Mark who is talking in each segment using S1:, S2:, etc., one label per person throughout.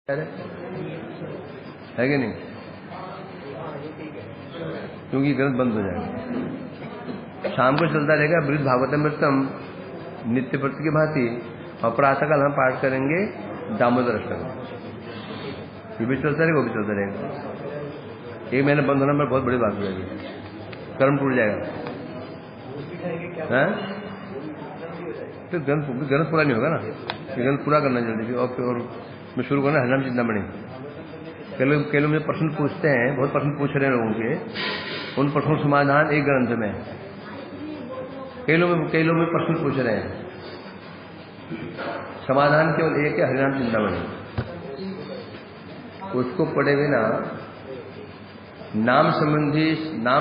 S1: है कि नहीं? क्योंकि ग्रंथ बंद हो जाएगा। शाम को चलता रहेगा बृहद भागवतमृतम नित्य प्रति की भांति, और प्रातःकाल हम पाठ करेंगे दामोदर अष्टकम। ये भी चलता रहेगा, वो भी चलता रहेगा। एक महीने बंद होना पर बहुत बड़ी बात हो जाएगी, कर्म टूट जाएगा। तो ग्रंथ पूरा नहीं होगा ना, ग्रंथ पूरा करना जल्दी। और मैं शुरू करना हरिनाम चिंतामणि। कई लोग मुझे प्रश्न पूछते हैं, बहुत प्रश्न पूछ रहे हैं लोगों के, उन प्रश्नों का समाधान एक ग्रंथ में। कई लोग में प्रश्न पूछ रहे हैं, समाधान केवल एक है, हरिनाम चिंतामणि। उसको पढ़े बिना नाम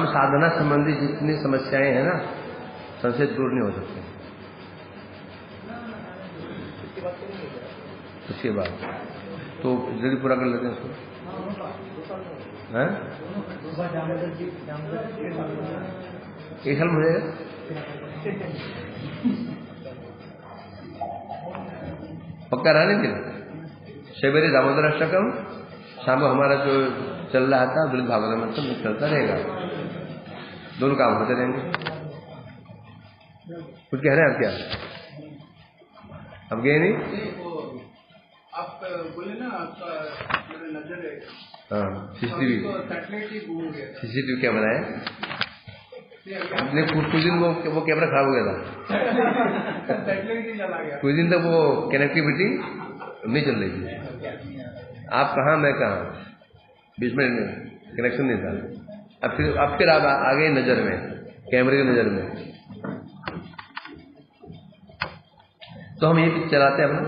S1: साधना संबंधी जितनी समस्याएं हैं ना, संशय दूर नहीं हो सकते। उसके बाद तो जल्दी पूरा कर लेते हैं इसको। एक साल मुझे पक्का रहने दिन सवेरे दामोदर अष्टकम, शाम को हमारा जो चल रहा था बृहद भागवतमृतम चलता रहेगा। दोनों काम होते रहेंगे। कुछ कह रहे हैं आप? क्या अब गए नहीं?
S2: आप बोले ना आपका नजर है।
S1: हाँ, सीसीटीवी कैमरा है। अपने कुछ दिन वो कैमरा खराब हो गया था। कुछ दिन तक वो कनेक्टिविटी नहीं चल रही थी। आप कहाँ मैं कहाँ, बीच में कनेक्शन नहीं था। अब फिर आप आ गए नजर में, कैमरे की नजर में। तो हम ये चलाते हैं अपना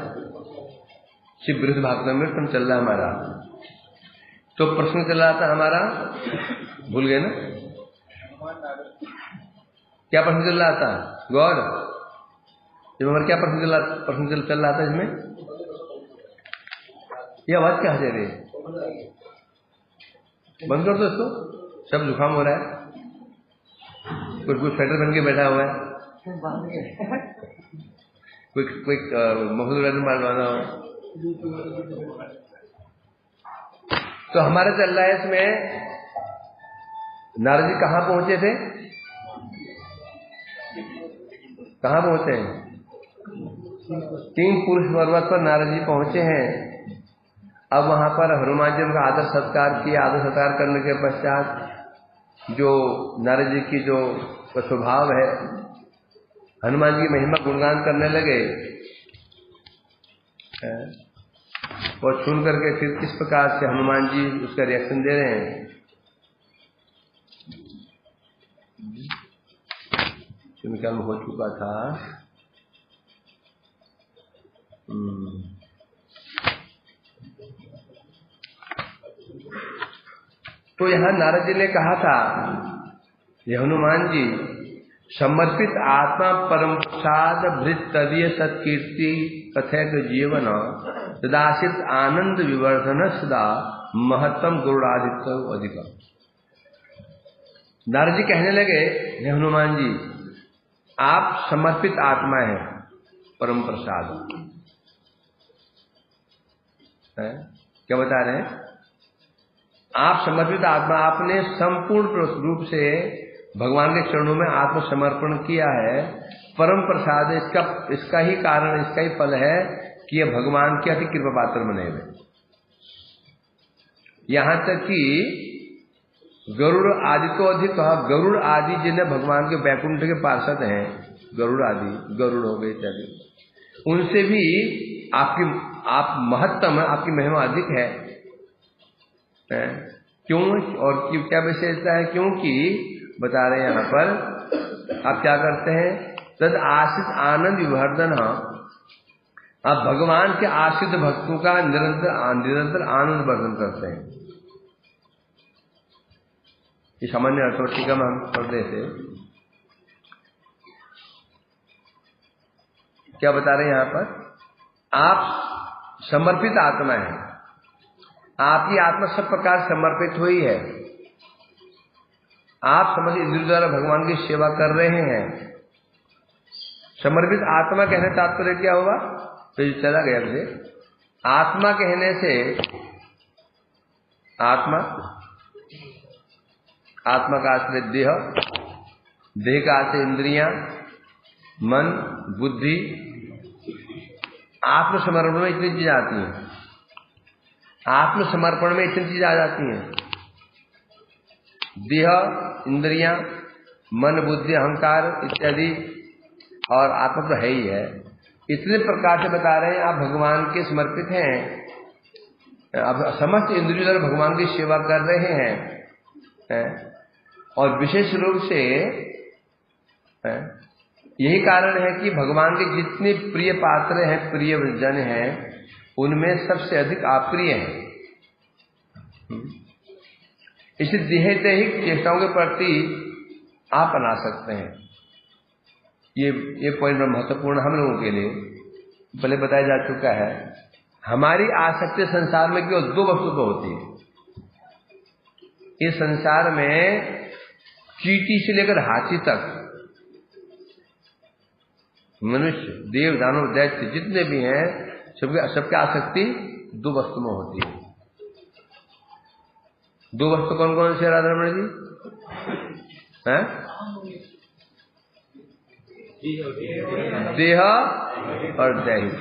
S1: शिव बृहद भागवतमृतम चल रहा है हमारा। तो प्रश्न चल रहा था हमारा, भूल गए ना क्या प्रश्न चल रहा था? गौर, जब हमारा क्या प्रश्न चल रहा था इसमें? ये आवाज क्या दे रही है? बंद कर दो इसको, सब जुकाम हो रहा है। कुछ स्वेटर पहन के बैठा हुआ है, कोई मफलर मारवाना हो। तो हमारा चल रहा है इसमें, नारद जी कहाँ पहुंचे थे? कहाँ पहुंचे हैं? किंग पुरुष पर्वत पर नारद जी पहुंचे हैं। अब वहां पर हनुमान जी उनका आदर सत्कार किया। आदर सत्कार करने के पश्चात जो नारद जी की जो स्वभाव है, हनुमान जी महिमा गुणगान करने लगे। और सुन करके फिर किस प्रकार से हनुमान जी उसका रिएक्शन दे रहे हैं। ख्याल हो चुका था। तो यहां नारद जी ने कहा था, ये हनुमान जी समर्पित आत्मा परम प्रसाद भृत तदीय सत्कीर्ति कथक जीवन सदाशित आनंद विवर्धन सदा महत्तम गरुड़ादित्य अधिक। नारद जी कहने लगे, हे हनुमान जी, आप समर्पित आत्मा हैं, परम प्रसाद है। क्या बता रहे हैं? आप समर्पित आत्मा, आपने संपूर्ण रूप से भगवान के चरणों में आत्मसमर्पण किया है। परम प्रसाद इसका ही कारण, इसका ही फल है कि यह भगवान के अति कृपा पात्र बने हुए। यहां तक कि गरुड़ आदि तो अधिक कहा, गरुड़ आदि जिन्हें भगवान के वैकुंठ के पार्षद हैं, गरुड़ आदि, गरुड़ हो गए इत्यादि, उनसे भी आप महत्तम, आपकी महिमा अधिक है। क्यों और क्या विशेषता है? क्योंकि बता रहे हैं यहां पर, आप क्या करते हैं? तद आश्रित आनंद विवर्धन, आप भगवान के आश्रित भक्तों का निरंतर आनंद वर्धन करते हैं। ये सामान्य अर्थोटिका में हम पढ़ते थे। क्या बता रहे हैं यहां पर? आप समर्पित आत्मा है, आपकी आत्मा सब प्रकार समर्पित हुई है। आप समझ इंद्रियों द्वारा भगवान की सेवा कर रहे हैं। समर्पित आत्मा कहने तात्पर्य क्या हुआ? तो ये चला गया मुझे। आत्मा कहने से आत्मा का आश्रय देह, देह का आश्रय इंद्रियां, मन, बुद्धि। आत्मसमर्पण में इतनी चीजें आती हैं, आत्मसमर्पण में इतनी चीजें आ जाती हैं। देह, इंद्रियां, मन, बुद्धि, अहंकार इत्यादि, और आत्मा तो है ही है। इतने प्रकार से बता रहे हैं आप भगवान के समर्पित हैं, अब समस्त इंद्रियों द्वारा भगवान की सेवा कर रहे हैं। और विशेष रूप से यही कारण है कि भगवान के जितने प्रिय पात्र हैं, प्रिय जन हैं, उनमें सबसे अधिक अप्रिय हैं। इसी देह-दैहिक चेष्टाओं के प्रति आप बना सकते हैं। ये पॉइंट महत्वपूर्ण हम लोगों के लिए पहले बताया जा चुका है। हमारी आसक्ति संसार में केवल दो वस्तु पर होती है। इस संसार में चींटी से लेकर हाथी तक, मनुष्य, देव, दानव, दैत्य जितने भी हैं, सबकी आसक्ति दो वस्तु में होती है। दो वस्तु कौन कौन से राधारमण जी हैं? देह और दैहिक।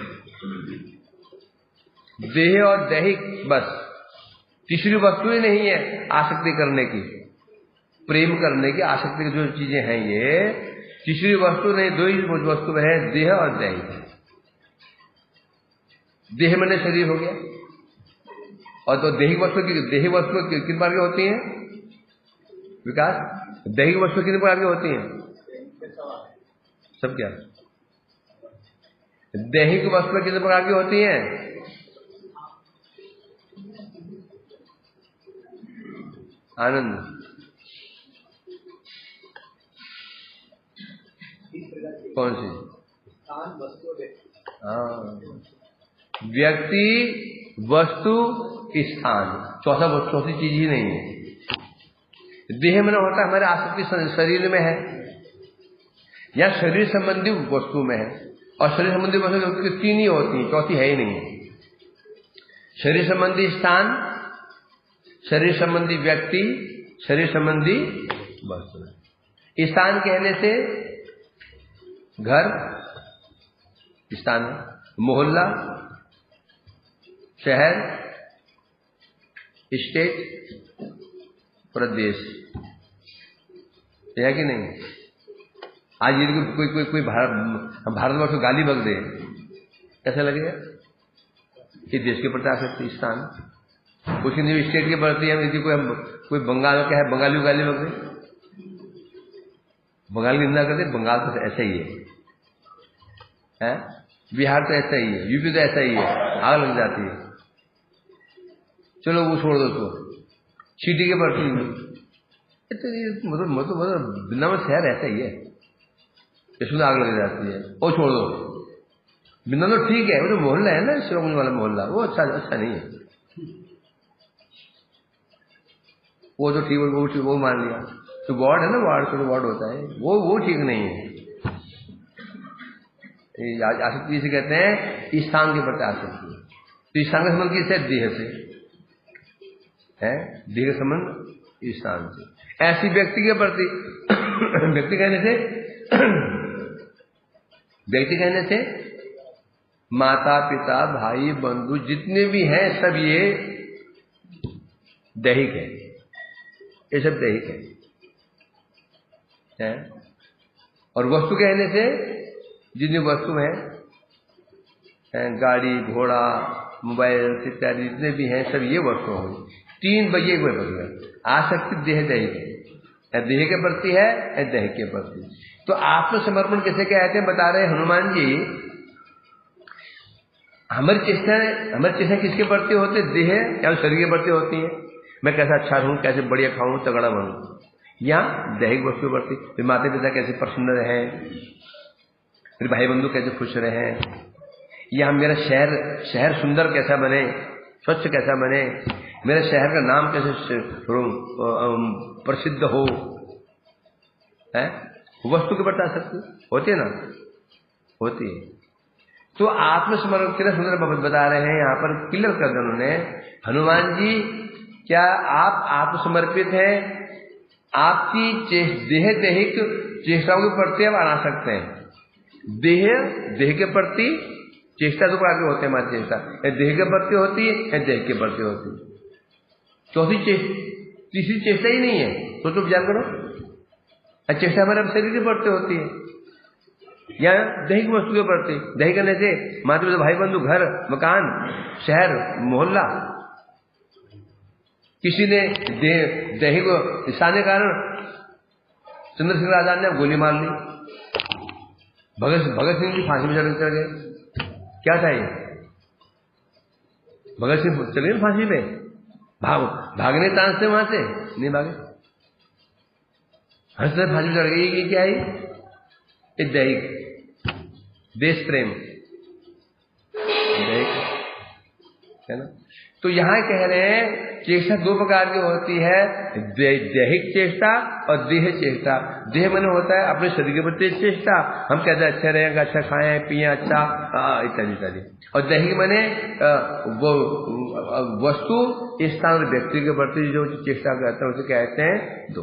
S1: देह और दैहिक, बस। तीसरी वस्तु ही नहीं है आसक्ति करने की, प्रेम करने की, आसक्ति की जो चीजें हैं, ये तीसरी वस्तु नहीं, दो ही वस्तु है, देह और दैहिक। देह मैंने शरीर हो गया, और तो दैहिक वस्तु कितने प्रकार की होती हैं विकास? दैहिक वस्तु कितने प्रकार की होती हैं? सब क्या? दैहिक वस्तु कितने प्रकार की होती हैं? आनंद, कौन सी? व्यक्ति, वस्तु, स्थान, चौथी चीज ही नहीं है। देह में होता है हमारे आसक्ति शरीर में है, या शरीर संबंधी वस्तु में है, और शरीर संबंधी वस्तु तीन ही होती है, चौथी है ही नहीं। शरीर संबंधी स्थान, शरीर संबंधी व्यक्ति, शरीर संबंधी वस्तु। स्थान कहने से घर, स्थान, मोहल्ला, शहर, स्टेट, प्रदेश, है कि नहीं? आज यदि कोई भारतवर्ष को गाली बक दे, कैसा लगेगा? कि देश के प्रति आसक्ति, स्थान। कुछ नहीं, स्टेट के प्रति हम यदि कोई बंगाल का है, बंगाली को गाली बक दे, बंगाल की निंदा करते, बंगाल तो ऐसा ही है, बिहार तो ऐसा ही है, यूपी तो ऐसा ही है, आग लग जाती है। चलो वो छोड़ दो, तो सिटी के प्रति मतलब वृंदावन शहर ऐसा ही है, इसमें आग लग जाती है, वो छोड़ दो। वृंदावन तो ठीक है, वो तो मोहल्ला है ना, शिवकुंज वाला मोहल्ला, वो अच्छा नहीं है, वो तो ठीक, वो मान लिया। तो वार्ड है ना, वार्ड तो वार्ड होता है, वो ठीक नहीं है। आसक्ति से कहते हैं स्थान के प्रति आसक्ति। तो स्थान का संबंध किससे? देह से है, देह का संबंध स्थान से। ऐसी व्यक्ति के प्रति व्यक्ति कहने से माता पिता भाई बंधु जितने भी हैं, सब ये दैहिक है, ये सब दैहिक है। और वस्तु कहने से जितनी वस्तु हैं, गाड़ी, घोड़ा, मोबाइल इत्यादि जितने भी हैं, सब ये वस्तु होंगी। तीन बजे को बदला आसक्ति देह दैहिक है, देह के प्रति है, दैहिक के प्रति। तो आत्मसमर्पण कैसे कहते हैं बता रहे हनुमान जी। हमारी चेष्टा किसके प्रति होते? देह या शरीर के प्रति होती है। मैं कैसा अच्छा रहूं, कैसे बढ़िया खाऊं, तगड़ा बनूं, या दैहिक वस्तु प्रति, फिर माता पिता कैसे प्रसन्न रहे, फिर भाई बंधु कैसे खुश रहे, या मेरा शहर सुंदर कैसा बने, स्वच्छ कैसा बने, मेरे शहर का नाम कैसे प्रसिद्ध हो, है? वस्तु के प्रति आसक्ति होती है ना, होती है। तो आत्मसमर्पण कितना सुंदर बता रहे हैं यहाँ पर, क्लियर कर दिया उन्होंने। हनुमान जी, क्या आप आत्मसमर्पित हैं? आपकी देह दैहिक चेष्टाओं के प्रति आप आना सकते हैं। देह के प्रति चेष्टा तो आगे होते हैं, हमारी चेष्टा देह के प्रति होती है या देह के प्रति होती है। तीसरी चेष्टा ही नहीं है। तो विचार करो, चेष्टा हमारे शरीर के प्रति होती है या दैहिक वस्तु के प्रति। दैहिक करने से माता पिता भाई बंधु, घर मकान, शहर मोहल्ला, किसी ने दैहिक इच्छा के कारण चंद्रशेखर आजाद ने गोली मार ली, भगत सिंह की फांसी में चढ़ गए। क्या था ये? भगत सिंह चले गए फांसी पे, भागने चांस थे वहां से, नहीं भागे, हंसते फांसी में चढ़ गई। ये क्या है? ये दैहिक देश प्रेम है ना। तो यहां कह रहे हैं चेष्टा दो प्रकार की होती है, दैहिक चेष्टा और देह चेष्टा। देह मन होता है अपने शरीर के प्रति चेष्टा, हम कहते हैं अच्छा रहेंगे, अच्छा खाएं पिए, अच्छा इत्यादि इत्यादि। और दैहिक मने वो वस्तु, स्थान और व्यक्ति के प्रति जो चेष्टा करते हैं उसे कहते हैं दो।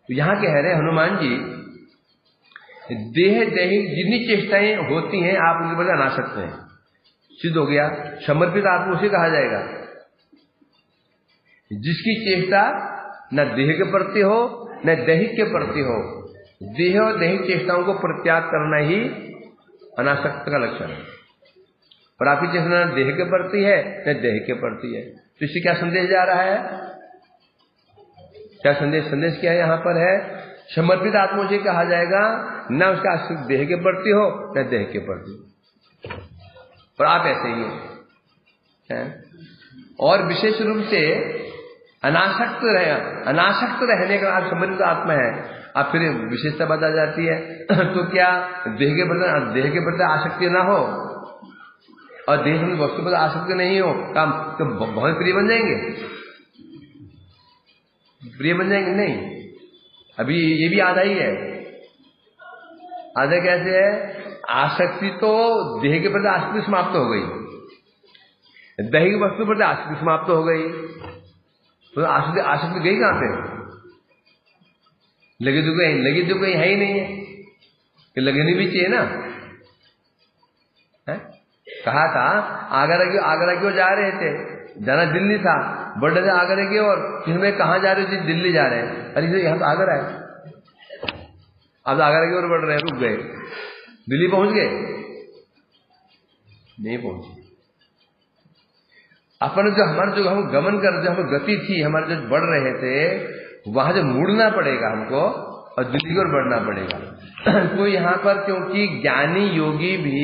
S1: तो यहां कह रहे हैं हनुमान जी, देह दैहिक जितनी चेष्टाएं होती हैं आप उनके प्रति अना सकते हैं। सिद्ध हो गया। समर्पित आत्मा उसे कहा जाएगा जिसकी चेष्टा न देह के प्रति हो न दैहिक के प्रति हो। देह और दैहिक चेष्टाओं को परित्याग करना ही अनासक्त का लक्षण है। और आपकी चेष्टा न देह के प्रति है न दैहिक के प्रति है। तो इससे क्या संदेश जा रहा है? क्या संदेश क्या है यहाँ पर है? समर्पित आत्मा उसे कहा जाएगा न उसका आसक्त देह के प्रति हो न देह के प्रति। और आप ऐसे ही हैं। और विशेष रूप से अनासक्त रहने का आप समर्पित आत्मा है। आप फिर विशेषता बता जाती है तो क्या देह के प्रति आसक्ति ना हो और देह में वस्तु पर आसक्ति नहीं हो, काम तो बहुत प्रिय बन जाएंगे। प्रिय बन जाएंगे नहीं। अभी ये भी आधा ही है। आधा कैसे है? आसक्ति तो देह के प्रति आसक्ति समाप्त हो गई, दैहिक वस्तु पर आसक्ति समाप्त हो गई। तो आसक्ति गई कहां पे? लगी तो कहीं है ही नहीं है कि लगनी भी चाहिए ना है? कहा था आगरा की ओर जा रहे थे, जाना दिल्ली था, बढ़ रहे थे आगरा की ओर। इसमें कहां जा रहे थे? दिल्ली जा रहे हैं। अरे यहां तो आगरा है, अब आगरा की ओर बढ़ रहे हैं, रुक गए, दिल्ली पहुंच गए? नहीं पहुंचे। अपन जो हम गमन कर, जो हम गति थी हमारे जो बढ़ रहे थे, वहां जो मुड़ना पड़ेगा हमको और दिल्ली की ओर बढ़ना पड़ेगा। तो यहाँ पर क्योंकि ज्ञानी योगी भी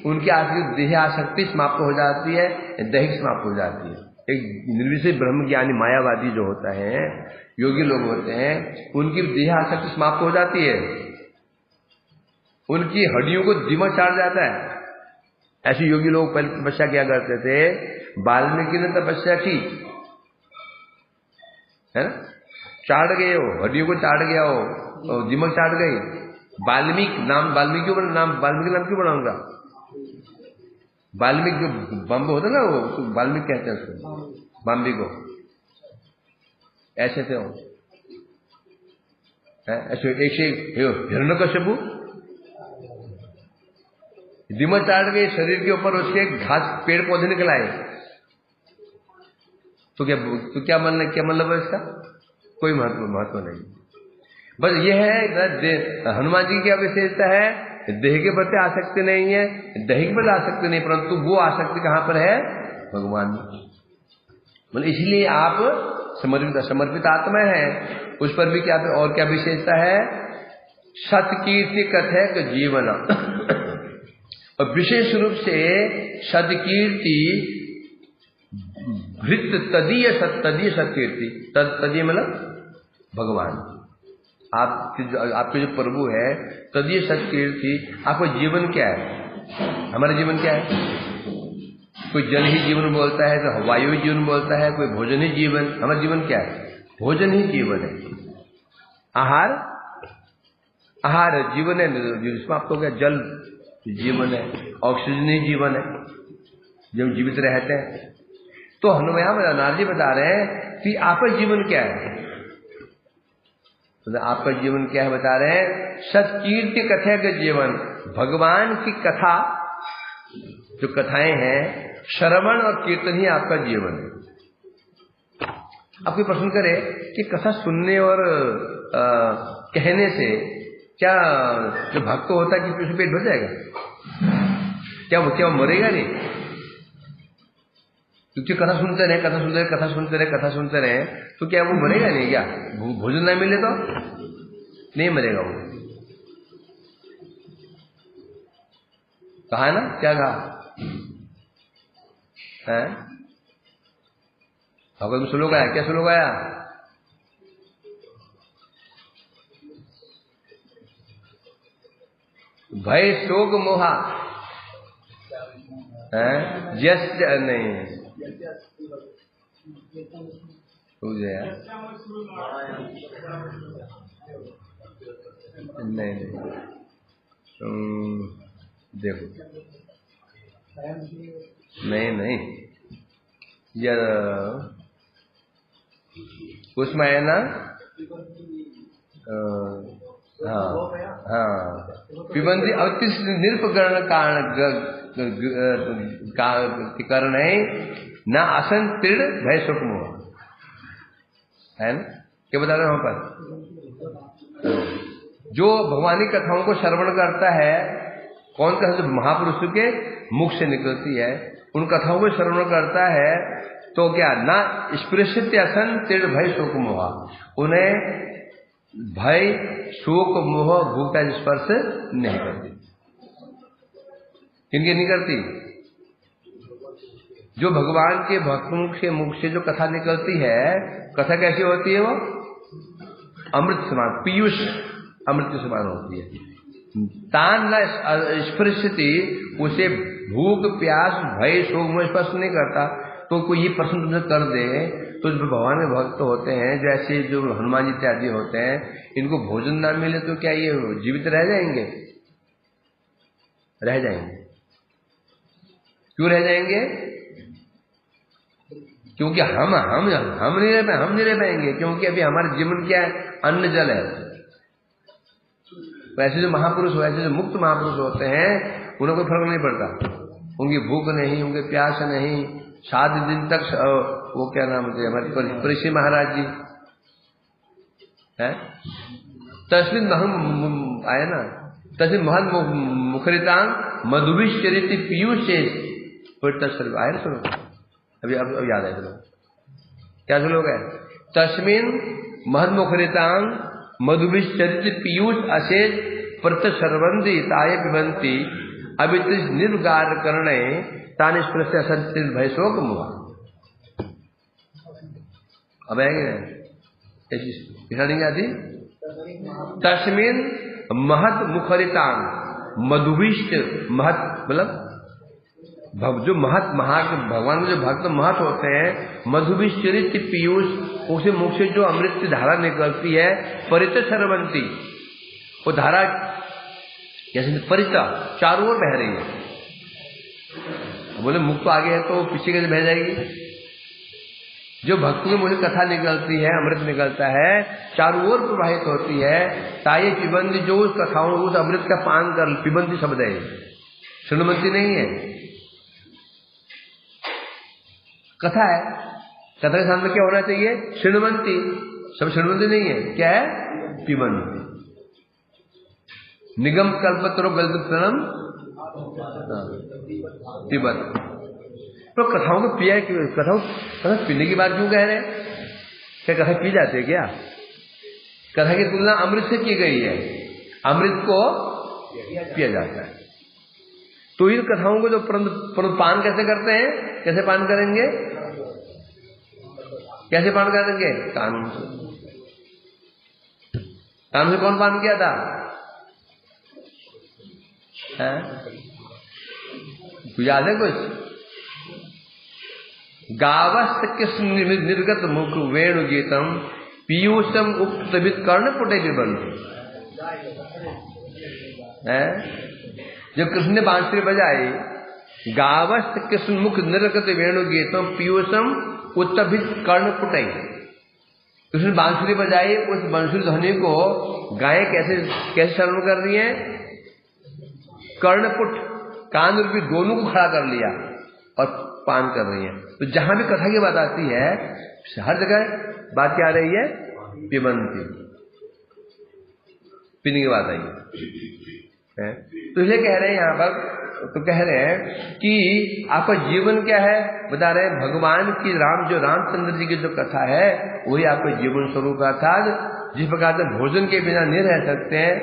S1: उनकी देह आसक्ति समाप्त हो जाती है, दैहिक समाप्त हो जाती है। एक निर्विशेष ब्रह्म ज्ञानी मायावादी जो होता है, योगी लोग होते हैं, उनकी देह आसक्ति समाप्त हो जाती है, उनकी हड्डियों को दिमाग चाट जाता है। ऐसे योगी लोग पहले तपस्या किया करते थे। वाल्मीकि ने तपस्या की है ना, चाट गए हो, हड्डियों को चाट गया हो, और दिमाग चाट गई। वाल्मीकि नाम क्यों बनाऊंगा? वाल्मीकि जो बम्ब होता ना, वो वाल्मीकि कहते हैं उसको, बम्बी को। ऐसे थे वो, ऐसे एक से हिरण्यकश्यपु दिमाग चाट गए, शरीर के ऊपर उसके घास पेड़ पौधे निकल आए। तो क्या मतलब है इसका? कोई महत्व नहीं। बस यह है हनुमान जी की क्या विशेषता है? देह के प्रति आसक्ति नहीं है, दैहिक पर आसक्ति नहीं, परंतु वो आसक्ति कहां पर है? भगवान में। मतलब इसलिए आप समर्पित आत्मा है। उस पर भी क्या और क्या विशेषता है? सत्कीर्ति कथक जीवन। और विशेष रूप से सत्कीर्ति भृत तदीय सत्कीर्ति। तदीय मतलब भगवान, आपके जो प्रभु है, तदीय सत्कीर्ति। आपका जीवन क्या है? हमारा जीवन क्या है? कोई जल ही जीवन बोलता है, तो वायु ही जीवन बोलता है, कोई भोजन ही जीवन। हमारा जीवन क्या है? भोजन ही जीवन है। आहार जीवन है, समाप्त हो गया। जल जीवन है, ऑक्सीजन ही जीवन है, जब जीवित रहते हैं। तो हनुमान नारद जी बता रहे हैं कि आपका जीवन क्या है, तो आपका जीवन क्या है बता रहे हैं, सत्कीर्ति कथा का जीवन, भगवान की कथा जो कथाएं हैं, श्रवण और कीर्तन ही आपका जीवन है। आप कोई प्रश्न करे कि कथा सुनने और कहने से क्या जो भक्त होता है कि उसे पेट भर जाएगा, क्या वो मरेगा नहीं? क्योंकि कथा सुनते रहे, कथा सुनते रहे, कथा सुनते रहे, कथा सुनते रहे, तो क्या वो मरेगा नहीं? क्या भोजन ना मिले तो नहीं मरेगा वो। कहा ना, क्या कहा है? भगवत में श्लोक आया, क्या श्लोक आया? भय शोक मोहा है जस नहीं हो गया, नहीं देखो, नहीं यार उसमें है ना, हाँ पिबंदी अवतिश निरपकरण कारण है ना, आसन तीर्ण भय सुख मोह है ना, क्या बता रहे हैं वहां पर? जो भगवान की कथाओं को श्रवण करता है, कौन कथा जो महापुरुषों के मुख से निकलती है, उन कथाओं को श्रवण करता है, तो क्या ना स्पृश्यते असन तीर्ण भय शोक मोह, उन्हें भय शोक मोह भूख का स्पर्श नहीं करती। किनकी नहीं करती? जो भगवान के भक्तों के मुख से जो कथा निकलती है, कथा कैसी होती है? वो अमृत समान, पीयूष अमृत के समान होती है। तान न स्पृश्यति, उसे भूख प्यास भय शोक मोह स्पर्श नहीं करता। तो कोई ये प्रश्न तुमसे कर दे, तो जो भगवान के भक्त होते हैं, जैसे जो हनुमान जी इत्यादि होते हैं, इनको भोजन ना मिले तो क्या ये जीवित रह जाएंगे? रह जाएंगे। क्यों रह जाएंगे? क्योंकि हम नहीं रह पाएंगे, क्योंकि अभी हमारा जीवन क्या है? अन्न जल है। वैसे जो महापुरुष, वैसे जो मुक्त महापुरुष होते हैं, उन्हें कोई फर्क नहीं पड़ता, उनकी भूख नहीं, उनके प्यास नहीं, 7 दिन तक वो क्या नाम है हमारे परीक्षित महाराज जी है, तस्मिन आए ना, तस्मिन महन मुखरितांग मधुविश चरित पीयूष से आए ना, सुनो अभी अब याद है, चलो क्या श्लोक है? तस्मिन महन मुखरितांग मधुविश चरित पीयूष अशेष प्रत सर्वंदी ताये पिबंती अभित निर्गार करणे तान स्पृश्य असंचित भय शोक मोह। अब आएंगे ऐसी नहीं आती? तस्मिन महत मुखरितांग मधुविष्ट, महत मतलब जो महत भगवान के जो भक्त महत होते हैं, मधुविष्ट चरित पीयूष, उसे मुख से जो अमृत की धारा निकलती है, परित सरवंती, वो धारा जैसे परिता चारों ओर बह रही है। बोले मुख तो आगे है तो पीछे कैसे बह जाएगी? जो भक्तों में मुझे कथा निकलती है, अमृत निकलता है, चारों ओर प्रवाहित होती है। ताये पिबंदी, जो उस कथाओं उस अमृत का पान कर, पिबंदी शब्द है, श्रृणवंती नहीं है, कथा है। कथा के सामने क्या होना चाहिए? श्रृणवंती। सब श्रृणवंती नहीं है, क्या है? पिबंदी। निगम कल्पतरो गलत प्रणम तिब्बत। तो कथाओं को पिया, कथा पीने की बात क्यों कह रहे हैं? क्या कथा पी जाते हैं क्या? कथा की तुलना अमृत से की गई है, अमृत को पिया जाता है। तो इन कथाओं को जो पान कैसे करते हैं? कैसे पान करेंगे? कैसे पान करेंगे? कानून से। कानून से कौन पान किया था? याद है कुछ? गावस्त कृष्ण निर्गत मुख वेणु गीतम पीयूषम उपतवित कर्ण पुटे विबंध। है? जब कृष्ण ने बांसुरी बजाई, गावस्त कृष्ण मुख निरकत वेणु गीतम पीयूषम उत्तभित कर्ण पुटई, कृष्ण बांसुरी बजाई, उस बांसुरी ध्वनि को गायें कैसे श्रवण कर रही हैं? कर्णपुट, कान रूपी दोनों को खड़ा कर लिया और पान कर रही हैं। तो जहां भी कथा की बात आती है, हर जगह बात क्या आ रही है? पिबंती, पीने की बात आई है। तो इसलिए कह रहे हैं यहां पर, तो कह रहे हैं कि आपका जीवन क्या है, बता रहे हैं भगवान की जो रामचंद्र जी की जो कथा है वही आपका जीवन स्वरूप का था। जिस प्रकार से भोजन के बिना नहीं रह सकते हैं,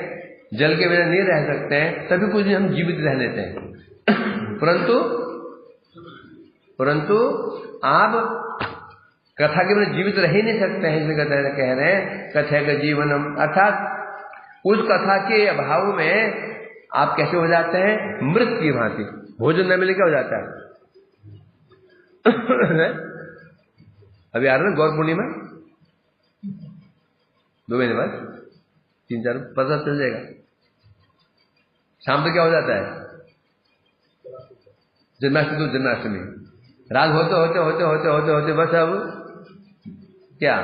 S1: जल के बिना नहीं रह सकते हैं, तभी कुछ दिन हम जीवित रह लेते हैं। परंतु आप कथा के बिना जीवित रह ही नहीं सकते हैं। इसलिए कह रहे हैं कथा का जीवनम, अर्थात उस कथा के अभाव में आप कैसे हो जाते हैं? मृत की भांति। भोजन न मिले क्या हो जाता है? अभी आ रहा ना गौर पूर्णिमा, 2 महीने बाद, 3-4 पता चल जाएगा। शाम तक क्या हो जाता है? जन्माष्टमी तो जन्माष्टमी, रात होते होते होते होते होते होते बस अब क्या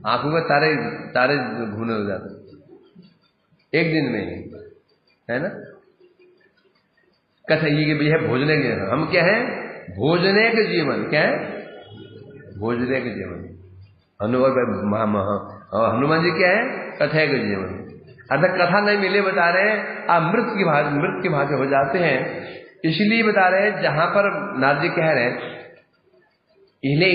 S1: आंखों में तारे तारे घूमने हो जाते एक दिन में ही, है ना? कथा ये कि है भोजने के, हम क्या है? भोजने के जीवन, क्या है? भोजने के जीवन। हनुमान जी क्या है? कथा के जीवन। अर्थात कथा नहीं मिले, बता रहे हैं आप मृत की भांति हो जाते हैं। इसलिए बता रहे हैं, जहां पर नारद जी कह रहे हैं, इसलिए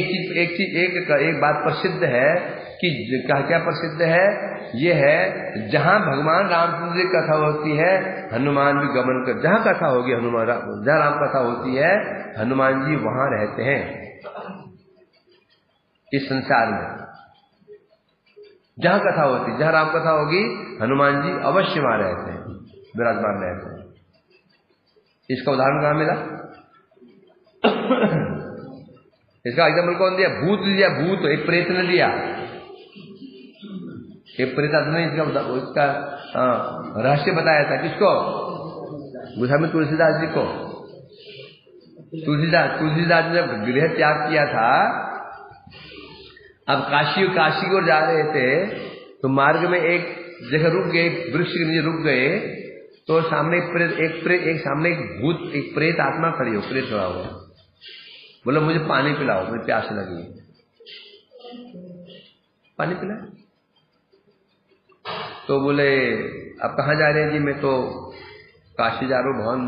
S1: एक बात प्रसिद्ध है कि क्या प्रसिद्ध है? ये है जहां भगवान रामचंद्र की कथा होती है, हनुमान भी गमन कर, जहां कथा होगी हनुमान, जहां राम कथा होती है, हनुमान जी वहां रहते हैं। इस संसार में जहां कथा होती, जहां राम कथा होगी, हनुमान जी अवश्य वहां रहते हैं, विराजमान रहते हैं। इसका उदाहरण कहां मिला? इसका एग्जाम्पल कौन दिया? भूत दिया। भूत एक प्रेत ने दिया, एक प्रेत आदमी ने इसका रहस्य बताया था। किसको? गोस्वामी तुलसीदास जी को। तुलसीदास ने जब गृह त्याग किया था, अब काशी की ओर जा रहे थे, तो मार्ग में एक जगह रुक गए, वृक्ष के नीचे रुक गए, तो सामने एक भूत, एक प्रेत आत्मा खड़ी हो, प्रेत खड़ा हुआ, बोला मुझे पानी पिलाओ, मुझे प्यास लगी। पानी पिलाओ। तो बोले आप कहाँ जा रहे हैं? जी मैं तो काशी जा रहा हूँ, भगवान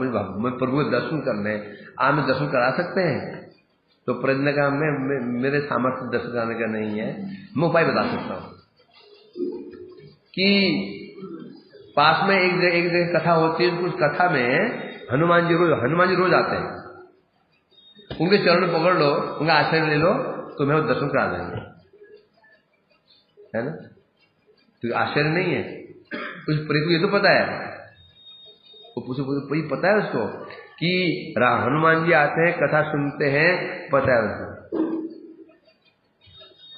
S1: मुझे प्रभु के दर्शन करने, आप में दर्शन करा सकते हैं? तो प्रेत ने कहा मेरे सामर्थ्य दर्शन कराने का नहीं है, मैं उपाय बता सकता हूँ कि पास में एक जगह कथा होती है, उस कथा में हनुमान जी रोज आते हैं, उनके चरण पकड़ लो, उनका आश्रय ले लो, तुम्हें वो दर्शन करा देंगे, है ना? तो आश्चर्य नहीं है। उस प्रेत को ये तो पता है, वो पता है उसको कि हनुमान जी आते हैं, कथा सुनते हैं, पता है उसको।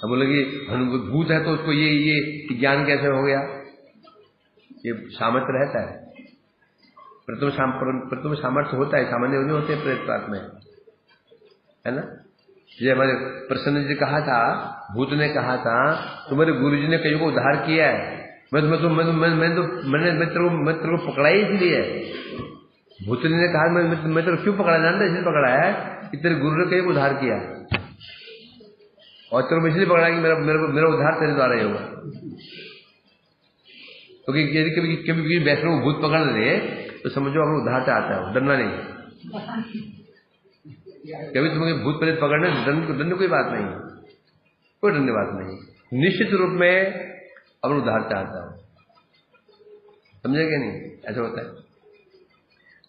S1: अब बोले कि भूत है तो उसको ये ज्ञान कैसे हो गया? ये सामर्थ्य रहता है, प्रथम सामर्थ्य होता है, सामान्य नहीं होते प्रेत पात में, है ना? ये हमारे प्रसन्न जी कहा था, भूत ने कहा था, तुम्हारे गुरु जी ने कईयों को उद्धार किया है, मैं तेरे को पकड़ा ही इसलिए। भूत ने कहा मैं तेरे क्यों पकड़ा? जानते इसलिए पकड़ा है कि तेरे गुरु ने कईयों को उद्धार किया, और तेरे को इसलिए पकड़ा कि मेरा उद्धार तेरे द्वारा ही होगा। क्योंकि यदि कभी वैष्णव भूत पकड़ ले तो समझो अपना उद्धार से आता है, डरना नहीं। कभी तुम्हें भूत प्रेत पकड़ने दंड कोई बात नहीं, कोई दंड बात नहीं, निश्चित रूप में अपना उद्धार चाहता हूं, समझेंगे नहीं? ऐसा होता है।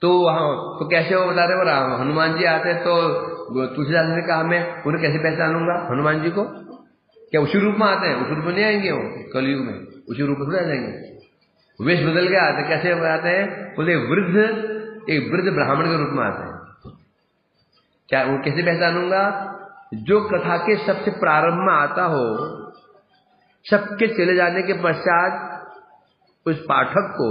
S1: तो वहां तो कैसे वो बता रहे हो, हनुमान जी आते हैं, तो तुलसीदास ने कहा मैं उन्हें कैसे पहचानूंगा हनुमान जी को? क्या उसी रूप में आते हैं? उस रूप में नहीं आएंगे, वो कलयुग में उसी रूप में थोड़ा जाएंगे, वेश बदल के आते हैं। कैसे आते हैं? बोले एक वृद्ध ब्राह्मण के रूप में आते हैं। क्या वो कैसे पहचानूंगा? जो कथा के सबसे प्रारंभ में आता हो, सबके चले जाने के पश्चात उस पाठक को,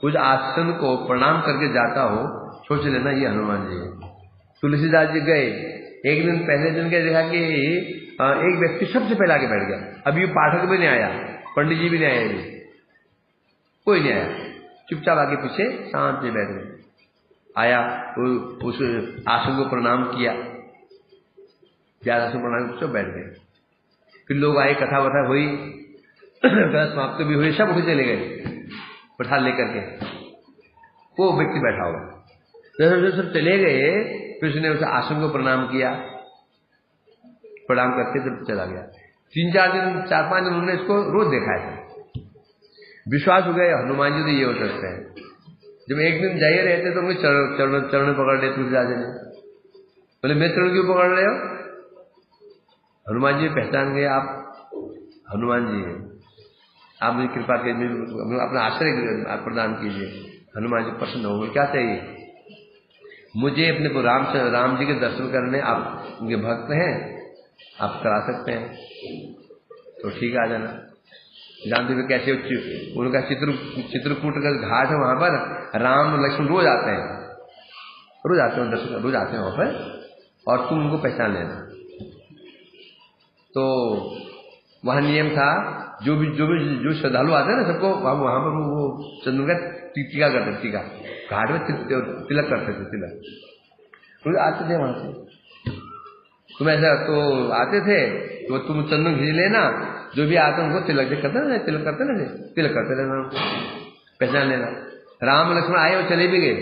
S1: उस आसन को प्रणाम करके जाता हो, सोच लेना ये हनुमान जी है। तुलसीदास जी गए, एक दिन पहले दिन के देखा कि एक व्यक्ति सबसे पहले आके बैठ गया। अभी पाठक भी नहीं आया, पंडित जी भी नहीं आए, कोई नहीं आया, चुपचाप आगे पीछे शांत से बैठ गए। आया, उस आसन को प्रणाम किया, आसन प्रणाम चुप बैठ गए। फिर लोग आए, कथा वथा हुई, कथा समाप्त भी हुई, सब उठ चले गए प्रसाद लेकर के। वो व्यक्ति बैठा हुआ, जब सब चले गए फिर उसने उस आसन को प्रणाम किया, प्रणाम करके जब चला गया। 3-4 दिन 4-5 दिन उन्होंने इसको रोज देखा है। विश्वास हो गया हनुमान जी तो ये हो सकते हैं। जब एक दिन जाइए रहते तो उनके चरण पकड़ लेते तुलसीदास जी ने, बोले मैं चरण क्यों पकड़ रहे हो? हनुमान जी पहचान गए, आप हनुमान जी हैं, आप मुझे कृपा कीजिए, अपना आश्रय आप प्रदान कीजिए। हनुमान जी प्रसन्न हो गए, क्या चाहिए? मुझे अपने को राम जी के दर्शन करने, आप उनके भक्त हैं, आप करा सकते हैं तो ठीक है, आ जाना। जानते हुए कैसे उनका चित्रकूट का घाट है, वहां पर राम लक्ष्मण रोज आते हैं दर्शन, रोज आते हैं वहां पर, और तुम उनको पहचान लेना। तो वहां नियम था, जो श्रद्धालु आते हैं ना, सबको वहां पर वो चंदन का टीका करते, टीका घाट में तिलक करते थे, तिलक आते थे वहां से। तुम ऐसा तो आते थे तो तुम चंदन खींच लेना, जो भी आते उनको तिलक करते ना, तिलक करते ना, तिलक करते रहना, पहचान लेना। राम लक्ष्मण आए और चले भी गए,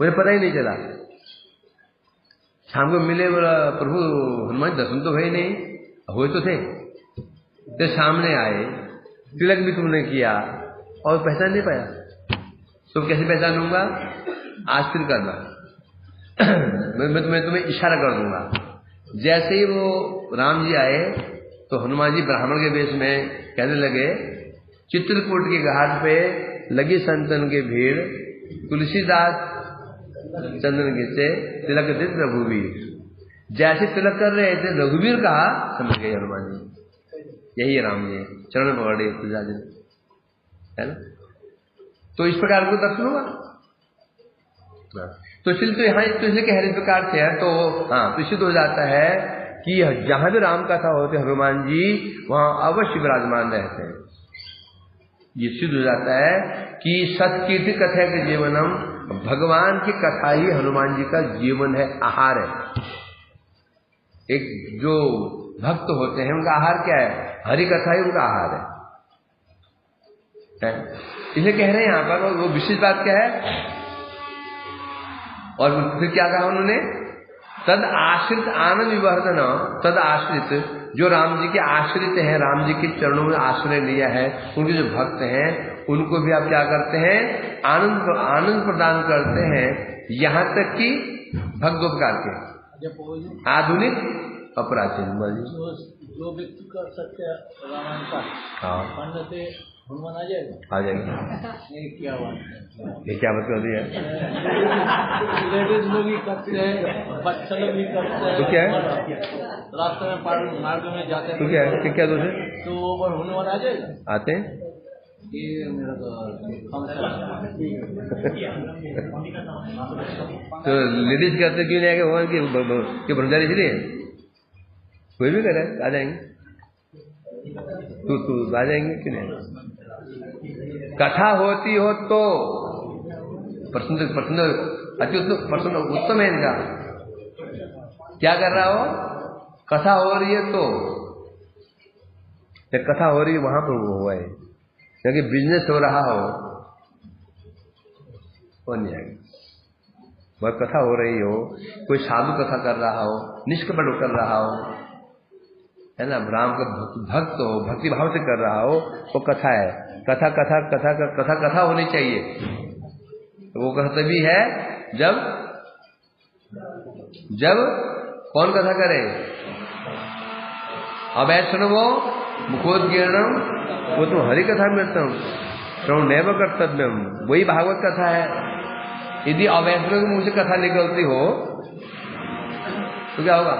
S1: मुझे पता ही नहीं चला। शाम को मिले, बोला प्रभु हनुमान दर्शन तो हुए नहीं, हुए तो थे, तो सामने आए, तिलक भी तुमने किया और पहचान नहीं पाया, तो कैसे पहचानूंगा? आज फिर करना, मैं तुम्हें इशारा कर दूंगा। जैसे ही वो राम जी आए तो हनुमान जी ब्राह्मण के वेश में कहने लगे, चित्रकूट के घाट पे लगी संतन की भीड़, तुलसीदास चंदन घिसे, तिलक दित रघुवीर। जैसे तिलक कर रहे थे, रघुवीर कहा, समझ गए हनुमान जी, यही है राम जी, चरण पकड़े तुलसीदास जी, है ना। तो इस प्रकार को दर्शन होगा। तो इसलिए तो यहाँ तो इसलिए कह रहे प्रकार से है, तो हाँ, तो सिद्ध हो जाता है कि जहां भी राम कथा होते हनुमान जी वहां अवश्य विराजमान रहते हैं। ये सिद्ध हो जाता है कि सत्कीर्ति कथा के जीवनम, भगवान की कथा ही हनुमान जी का जीवन है, आहार है। एक जो भक्त होते हैं उनका आहार क्या है? हरि कथा ही उनका आहार है। इसलिए कह रहे हैं यहाँ पर, वो विशेष बात क्या है, और फिर क्या कहा उन्होंने? तद आश्रित आनंद विवर्धन, तद आश्रित, जो राम जी के आश्रित हैं, राम जी के चरणों में आश्रय लिया है, उनके जो भक्त हैं उनको भी आप क्या करते हैं? आनंद प्रदान करते हैं, यहाँ तक कि भक्तोपकार के आधुनिक अपराधीन।
S3: जो व्यक्ति कर सकते हैं रामायण का,
S1: हाँ,
S3: पढ़ने से हनुमान आ जाएगा,
S1: आ जाएगा।
S3: ये क्या बात है?
S1: ये क्या बात होती है?
S3: लेडीज लोग भी करते हैं, बच्चे लोग भी करते हैं,
S1: तो क्या है?
S3: रास्ते में मार्ग में जाते हैं,
S1: तो क्या है? क्या दोष है?
S3: तो वो हनुमान आ जाएगा।
S1: आते हैं,
S3: ये मेरा
S1: तो लेडीज करते क्यों नहीं आएगा भगवान की ब्रह्मचारी? इसलिए कोई भी करे आ जाएंगे, तू आ जाएंगे क्यों नहीं? कथा होती हो तो प्रसन्न अति प्रसन्न उत्तम है इनका। क्या कर रहा हो? कथा हो रही है तो, जब कथा हो रही है वहां पर वो हुआ है, क्योंकि बिजनेस हो रहा हो वो नहीं आएगा। वह कथा हो रही हो, कोई साधु कथा कर रहा हो, निष्कपट कर रहा हो, है ना, राम का भक्त हो, भक्ति भाव से कर रहा हो, वो कथा है। कथा कथा कथा कथा कथा होनी चाहिए। तो वो कथा भी है जब कौन कथा करे? अवैष्णवो मुखोद्गीर्णम, वो तो हरि कथा मिलतम श्रवण नैव कर्तव्यम, वही भागवत कथा है। यदि अवैष्णव के मुंह से कथा निकलती हो तो क्या होगा?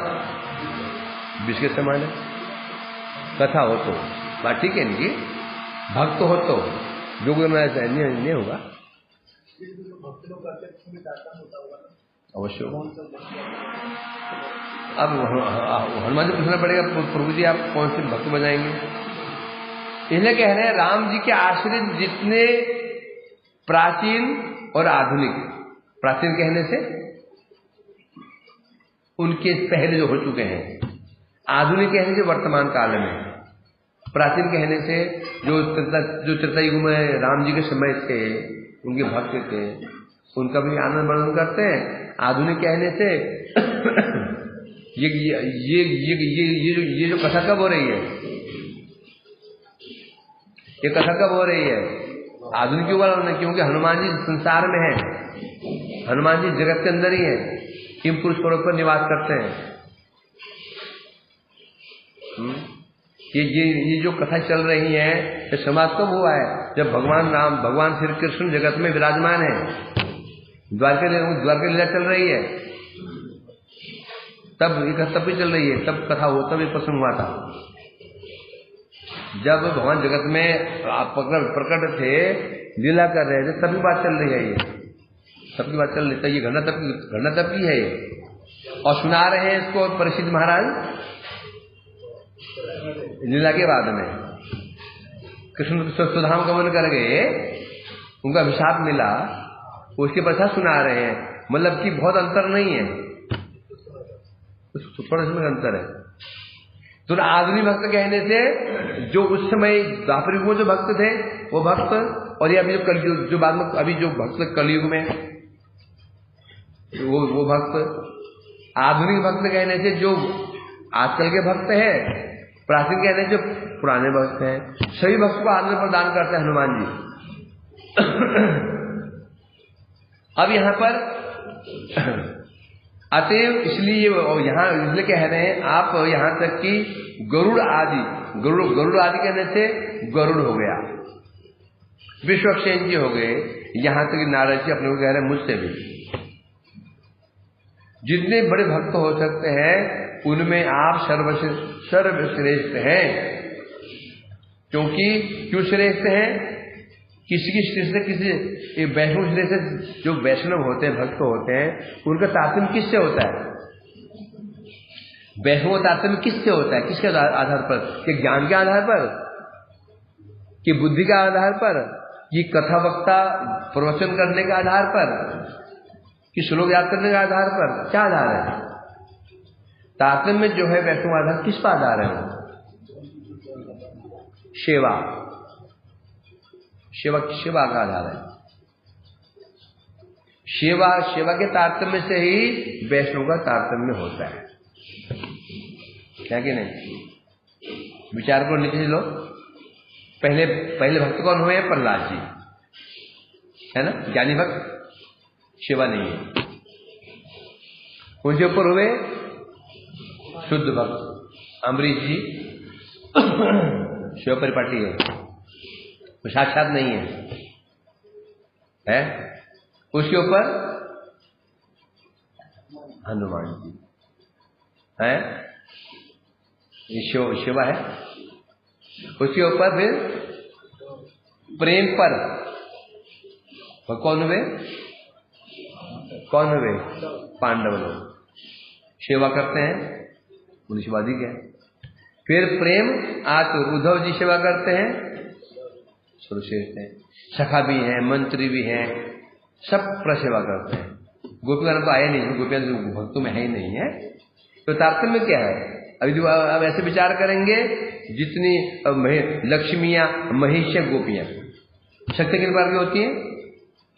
S1: विष के समान है। कथा हो तो बात ठीक है नहीं, भक्त हो तो जो कोई ऐसा नहीं होगा, अवश्य। अब हनुमान जी पूछना पड़ेगा, प्रभु जी आप कौन से भक्त बजाएंगे? इसलिए कह रहे हैं राम जी के आश्रित जितने प्राचीन और आधुनिक, प्राचीन कहने से उनके पहले जो हो चुके हैं, आधुनिक कहने से वर्तमान काल में, प्राचीन कहने से जो त्रेता युग में राम जी के समय थे, उनके भक्त थे, उनका भी आनंद वर्णन करते हैं। आधुनिक कहने से ये जो कथा कब हो रही है, ये कथा कब हो रही है? आधुनिक युग वाला, क्योंकि हनुमान जी संसार में है, हनुमान जी जगत के अंदर ही है, किम पुरुष पर्वत पर निवास करते हैं। ये जो कथा चल रही है, ये समाज कब हुआ है? जब भगवान श्री कृष्ण जगत में विराजमान है, द्वारका लीला चल रही है, तब भी चल रही है, तब कथा हो, तब एक प्रसंग हुआ था। जब भगवान जगत में प्रकट थे, लीला कर रहे थे, तभी बात चल रही है, ये सबकी बात चल रही है। ये घटना तब की है ये, और सुना रहे हैं इसको परीक्षित महाराज लीला के बाद में। कृष्ण स्वधाम गमन कर गए, उनका अभिशाप मिला, उसके पश्चात सुना रहे हैं। मतलब कि बहुत अंतर नहीं है, थोड़ा इसमें अंतर है। तो आधुनिक भक्त कहने से जो उस समय द्वापर युग में जो भक्त थे वो भक्त, और ये अभी जो कलयुग, जो बाद में अभी जो भक्त कलयुग में वो भक्त। आधुनिक भक्त कहने से जो आजकल के भक्त है, प्राचीन कहने से जो पुराने भक्त हैं, सभी भक्त को आनंद प्रदान करते हैं हनुमान जी। अब यहाँ पर अतएव इसलिए यहाँ इसलिए कह रहे हैं आप, यहाँ तक कि गरुड़ आदि कहने से गरुड़ हो गया, विश्वक्सेन जी हो गए, यहाँ तक कि नारद जी अपने को कह रहे हैं मुझसे भी जितने बड़े भक्त हो सकते हैं उनमें आप सर्वश्रेष्ठ हैं। क्यों श्रेष्ठ हैं? किसी की श्रेष्ठ, किसी वैष्णव श्रेष्ठ, जो वैष्णव होते हैं, भक्त होते हैं, उनका तारतम्य किससे होता है? वैष्णव तारतम्य किससे होता है? किसके आधार पर? कि ज्ञान के आधार पर, कि बुद्धि के आधार पर, कि कथा वक्ता प्रवचन करने के आधार पर, कि श्लोक याद करने के आधार पर? क्या आधार है? तारतम्य जो है वैष्णव आधार किस पर आधार है? सेवा का आधार है। सेवा के तारतम्य से ही वैष्णव का तारतम्य होता है, क्या कि नहीं? विचार को नीचे लो। पहले भक्त कौन हुए? प्रहलाद जी, है ना, ज्ञानी भक्त, सेवा नहीं है। उनके ऊपर हुए शुद्ध भक्त अम्बरीश जी, शिव परिपाटी है, वो साक्षात नहीं है। उसके ऊपर हनुमान जी है, ये शिवा है। उसके ऊपर फिर प्रेम पर कौन हुए? पांडव लोग सेवा करते हैं, उन्हें शिवाधिक है। फिर प्रेम आतुर उद्धव जी सेवा करते हैं, सर्वश्रेष्ठ है। सखा भी हैं, मंत्री भी हैं, सब प्रसेवा करते हैं। गोपीगण तो आए नहीं, गोपियां भक्तों में है ही नहीं है। तो तारतम्य क्या है? अभी जो अब ऐसे विचार करेंगे, जितनी लक्ष्मियां, महिषियां, गोपियां, शक्ति किन प्रकार की होती हैं?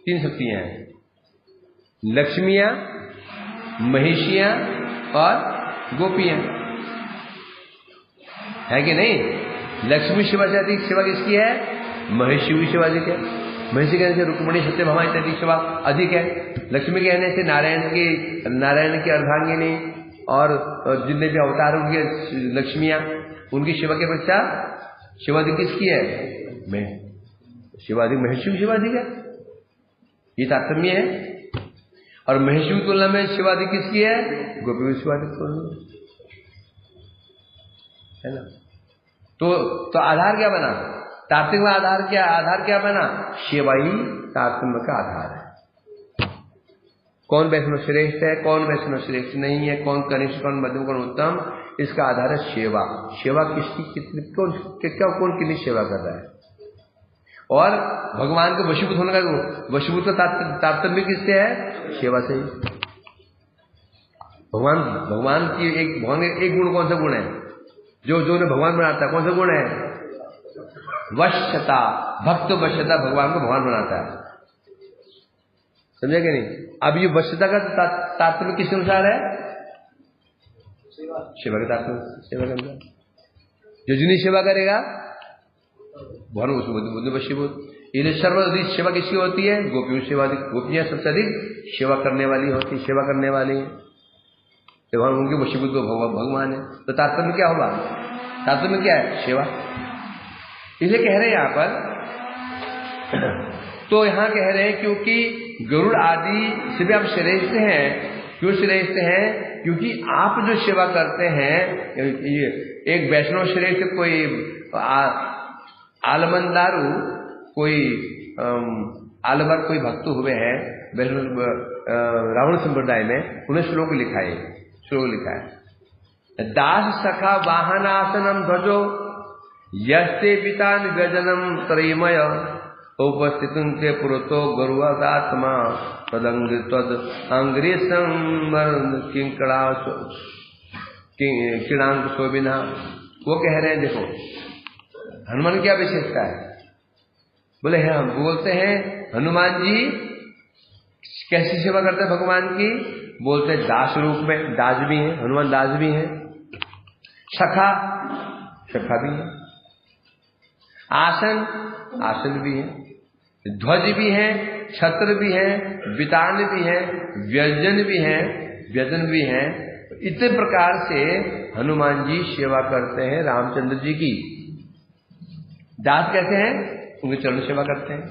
S1: 3 शक्तियां हैं, लक्ष्मियां, महिषियां और गोपियां, है कि नहीं? लक्ष्मी शिवा से अधिक सेवा किसकी है? महिषी की सेवा अधिक है। महिषी कहने से रुक्मिणी, सत्यभामा इत्यादि सेवा अधिक है। लक्ष्मी कहने से नारायण की अर्धांगिनी और जितने भी अवतार उनके लक्ष्मियां, उनकी सेवा के पश्चात शिवाधिक किसकी है? शिवाधिक, महिषी की शिवाधिक है, ये तारतम्य है। और महिषी की तुलना में शिवाधिक किसकी है? गोपी की शिवाधिक है ना। तो आधार क्या बना? तारतम्य का आधार क्या बना? सेवा ही तारतम्य का आधार है। कौन वैष्णव श्रेष्ठ है, कौन वैष्णव श्रेष्ठ नहीं है, कौन कनिष्ठ, कौन मध्यम, कौन उत्तम, इसका आधार है सेवा। सेवा किसकी कितनी, कौन कितनी सेवा कर रहा है। और भगवान के वशीभूत होने का, वशीभूत का तारतम्य किससे है? सेवा से ही। भगवान के एक गुण, कौन सा गुण है जो ने भगवान बनाता है? कौन सा गुण है? वश्यता। भक्त वश्यता भगवान को भगवान बनाता है, समझे कि नहीं? अब ये वश्यता का तात्पर्य किस अनुसार है? सेवा के तात्पर्य, सेवा के अनुसार। जो जिन्हीं सेवा करेगा भगवान उसको बुद्ध वशीभूत। ये सर्वाधिक सेवा किसकी होती है? गोपियों सेवा। गोपियां सबसे अधिक सेवा करने वाली होती, सेवा करने वाली है, भगवान उनके वशीभूत भगवान है। तो तात्पर्य क्या होगा? तात्पर्य क्या है? सेवा। इसलिए कह रहे हैं यहां पर, तो यहां कह रहे हैं क्योंकि गरुड़ आदि से भी आप श्रेष्ठ हैं। क्यों श्रेष्ठ हैं? क्योंकि आप जो सेवा करते हैं, एक वैष्णव श्रेष्ठ, कोई आलमंदारू, कोई आलवर कोई भक्त हुए हैं वैष्णव रावण संप्रदाय में, उन्हें श्लोक लिखा है, दास सखा वाहनासनम ध्वजो यस्ते पितान व्यजनम त्रयमय उपस्थित के पुरतो गरुवात्मा तदंग तद अंग्रेसम किणांक शोभिना। वो कह रहे हैं देखो हनुमान क्या विशेषता है? बोले हैं, हम बोलते हैं हनुमान जी कैसी सेवा करते हैं भगवान की? बोलते हैं दास रूप में, दास भी हैं, हनुमान दास भी हैं, सखा भी है, आसन भी है, ध्वज भी है, छत्र भी है, वितान भी है, व्यजन भी है। इतने प्रकार से हनुमान जी सेवा करते हैं रामचंद्र जी की। दास कैसे हैं? उनके चरण सेवा करते हैं।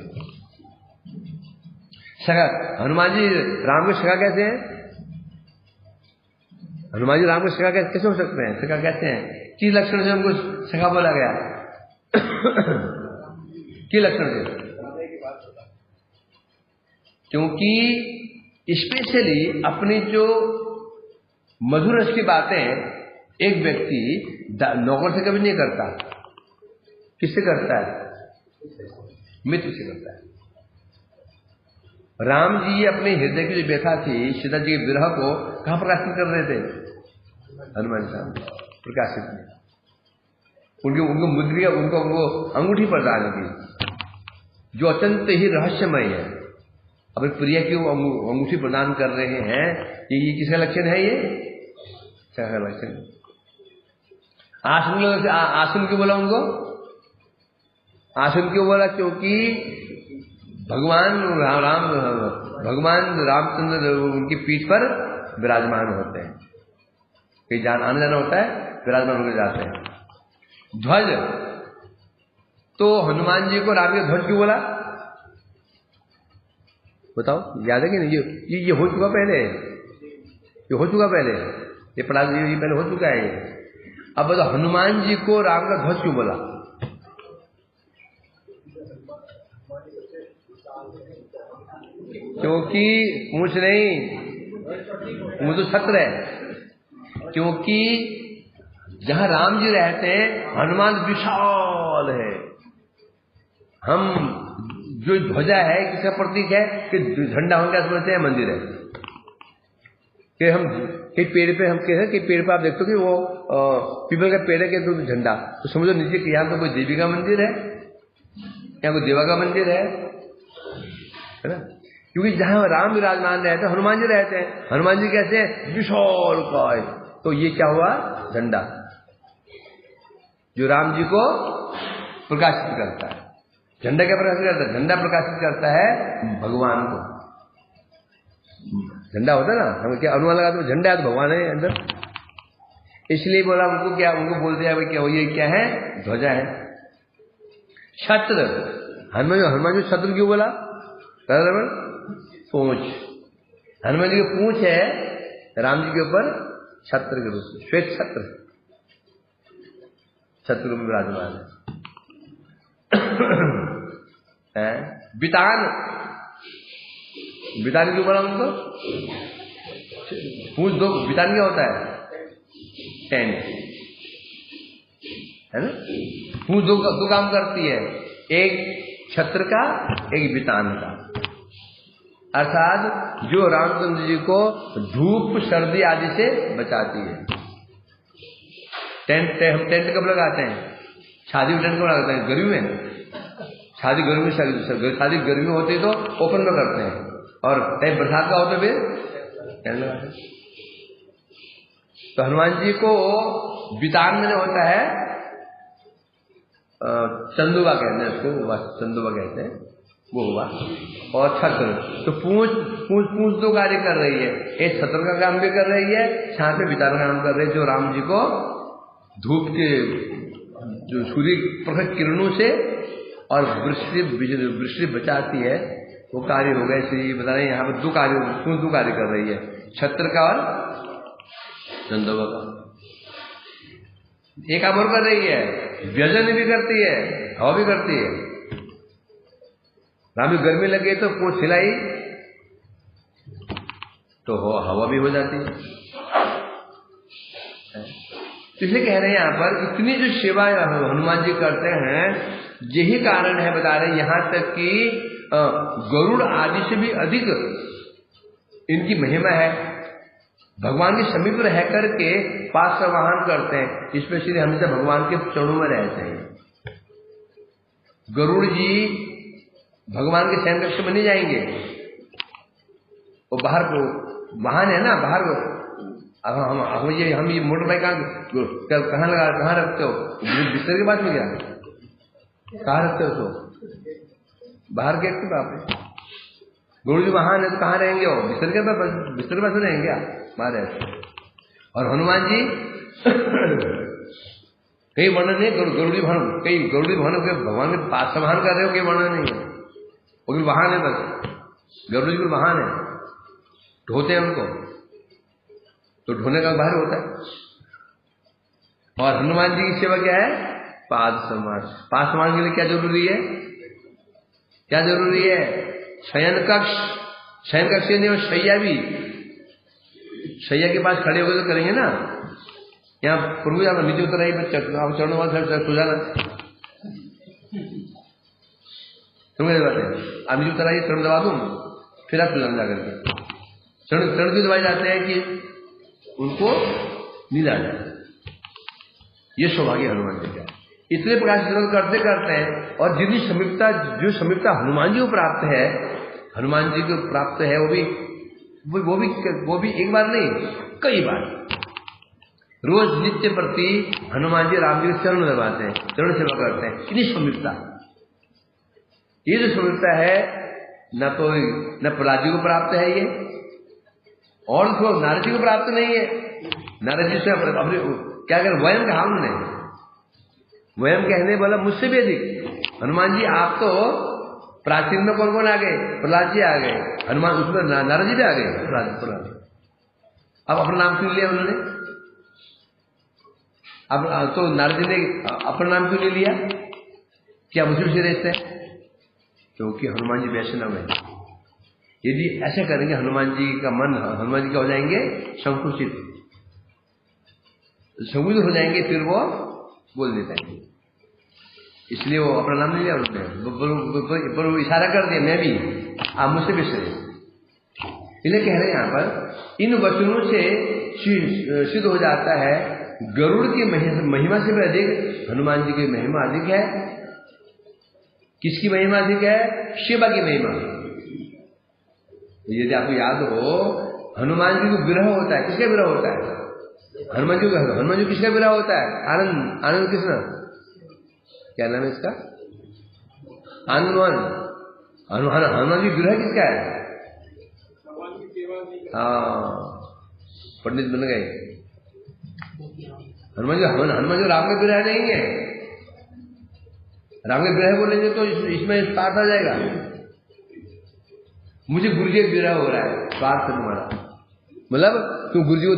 S1: सखा, हनुमान जी राम के सखा कैसे हैं? हनुमान जी राम के सखा कैसे हो सकते हैं? सखा कैसे हैं? किस लक्षण से उनको सखा बोला गया? किस लक्षण से? क्योंकि स्पेशली अपनी जो मधुर रस की बातें एक व्यक्ति नौकर से कभी नहीं करता। किससे करता है? मित्र से करता है। राम जी अपने हृदय की जो व्यथा थी सीता जी के विरह को कहां प्रकाशित कर रहे थे? हनुमान साहब प्रकाशित में उनको मुद्रिका, उनको अंगूठी प्रदान की जो अत्यंत ही रहस्यमय है। अपने प्रिय की वो अंगूठी प्रदान कर रहे हैं, ये किसका लक्षण है? ये क्या लक्षण? आसन क्यों बोला उनको? आसन क्यों बोला? क्योंकि भगवान रामचंद्र उनकी पीठ पर विराजमान होते हैं। कहीं आने जाना होता है, विराजमान होकर जाते हैं। ध्वज, तो हनुमान जी को राम के ध्वज क्यों बोला? बताओ, याद है कि नहीं? ये हो चुका पहले, ये हो चुका पहले, ये पढ़ा, ये पहले हो चुका है ये। अब बताओ हनुमान जी को राम का ध्वज क्यों बोला? क्योंकि पूछ नहीं, वो तो छत्र है। क्योंकि जहां राम जी रहते हैं हनुमान विशाल है। हम जो ध्वजा है किसका प्रतीक है? कि झंडा होने का समझते हैं मंदिर है। कि हम कई पेड़ पे हम कह कि पेड़ पे आप देखते हो कि वो पीपल का पेड़ है कि तो झंडा, तो समझो नीचे कि यहाँ पे कोई देवी का मंदिर है, यहाँ कोई देवा का मंदिर है ना? क्योंकि जहां राम विराजमान रहते हैं हनुमान जी रहते हैं। हनुमान जी कैसे हैं? विशाल काय। तो ये क्या हुआ? झंडा, जो राम जी को प्रकाशित करता है। झंडा क्या प्रकाशित करता है? झंडा प्रकाशित करता है भगवान को। झंडा होता है ना, हम क्या अनुमान लगाते हैं झंडा है तो भगवान है अंदर, इसलिए बोला उनको। क्या उनको बोलते हैं भाई क्या ये क्या है? ध्वजा है। छत्र, हनुमान जी छत्र क्यों बोला? पूंछ, हनुमान जी की पूंछ है राम जी के ऊपर छत्र के रूप में, श्वेत छत्र में विराजमान है। बितान क्यों बोला उनको? पूछ दो, बितान क्या होता है? टेंट, है ना? पूछ दो काम करती है, एक छत्र का, एक बितान का। अर्थात जो रामचंद्र जी को धूप सर्दी आदि से बचाती है। हम टेंट कब लगाते हैं? शादी में टेंट कब लगाते हैं? गर्मी में। शादी गर्मी में होती है तो ओपन में करते हैं, और टाइम बरसात का होता है फिर टेंट लगाते हैं। तो हनुमान जी को बितान में होता है, चंदुआ कहते हैं उसको, चंदुआ कहते हैं, वो हुआ। और छत्र, तो पूंछ दो कार्य कर रही है, एक छत्र का काम भी कर रही है, छां पे बितान का काम कर रही है, जो राम जी को धूप के, जो सूर्य प्रखर किरणों से और वृष्टि बचाती है, वो कार्य हो गया। इसलिए बता रहे हैं यहाँ पर दो कार्य कर रही है, छत्र का और चंदुआ का। एक काम और कर रही है, व्यजन भी करती है, हवा भी करती है। राम जी गर्मी लगे तो पूंछ हिलाई तो हवा भी हो जाती है। इसलिए कह रहे हैं यहाँ पर इतनी जो सेवा हनुमान जी करते हैं, यही कारण है, बता रहे हैं यहाँ तक कि गरुड़ आदि से भी अधिक इनकी महिमा है। भगवान के समीप रह करके पास संवाहन करते हैं, स्पेशली हमेशा भगवान के चरणों में रहते हैं। गरुड़ जी भगवान के शयन कक्ष में नहीं जाएंगे, वो बाहर को वाहन है ना, बाहर हम ये मोटर बाइक कहाँ रखते हो? बिस्तर के पास में क्या कहाँ रखते हो? तो बाहर गेट के पास। गरुड़ जी वाहन है तो कहाँ रहेंगे? वो बिस्तर के पास में रहेंगे बाहर है। और हनुमान जी कई वर्णन नहीं, गरुड़ी भानु के भगवान के पास संभाल कर रहे हो, कई वर्णन नहीं है, वो भी वाहन है, बस गरुड़ जी को वाहन है, ढोते हैं उनको, तो ढोने का बाहर होता है। और हनुमान जी की सेवा क्या है? पाद सम्मान के लिए क्या जरूरी है? शयन कक्ष नहीं, और शैया भी, शैया के पास खड़े होकर तो करेंगे ना। यहाँ प्रभु आप नीचे उतर आई, आप चरणों वाले सो जाना, समझ बात है। आप नीचे उतर आइए, चरण दबा दूं, फिर आप सुजान जाकर के चरण क्यों दबाए जाते हैं? कि उनको नींद आ जाए। ये सौभाग्य हनुमान जी का। इतने प्रकार से करते हैं, और जो समीपता हनुमान जी को प्राप्त है, हनुमान जी को प्राप्त है, वो भी एक बार नहीं, कई बार। रोज नित्य प्रति हनुमान जी राम जी के चरण दबाते हैं, चरण सेवा करते हैं। इतनी समीपता, ये जो समीपता है, न प्रहलाद जी को प्राप्त है ये, और तो नारद जी को प्राप्त नहीं है। नारद जी से अपने क्या कर वयम कहा उन्होंने, वयम कहने बोला मुझसे भी अधिक। हनुमान जी आप तो प्राचीन में कौन आ गए? प्रहलाद जी आ गए, हनुमान उसमें नारद जी भी आ गए। प्रहलाद अब अपना नाम क्यों लिया उन्होंने? अब तो नारद जी ने अपना नाम क्यों नहीं लिया? क्या मुझे से रहते हैं? क्योंकि हनुमान जी वैष्णव है। यदि ऐसा करेंगे हनुमान जी का मन, हनुमान जी क्या हो जाएंगे? संकुचित हो जाएंगे, फिर वो बोल नहीं पाएंगे। इसलिए वो अपना नाम नहीं लिया उन्होंने, पर वो इशारा कर दिया मैं भी, आप मुझसे भी सही। इसलिए कह रहे हैं यहाँ पर इन वचनों से सिद्ध हो जाता है गरुड़ की महिमा से भी अधिक हनुमान जी की महिमा अधिक है। किसकी महिमा अधिक है? शिवा की महिमा। यदि आपको याद हो, हनुमान जी को विरह होता है, किसका विरह होता है? हनुमान जी किसका विरह होता है? आनंद कृष्ण, क्या नाम है इसका? हनुमान जी विरह किसका है? हाँ, पंडित बन गए। हनुमान जी राम का विरह नहीं है। राम के विरह बोलेंगे तो इसमें स्वार्थ आ जाएगा। मुझे गुरु जी विरह हो रहा है, स्वार्थ तुम्हारा, मतलब तुम गुरु जी को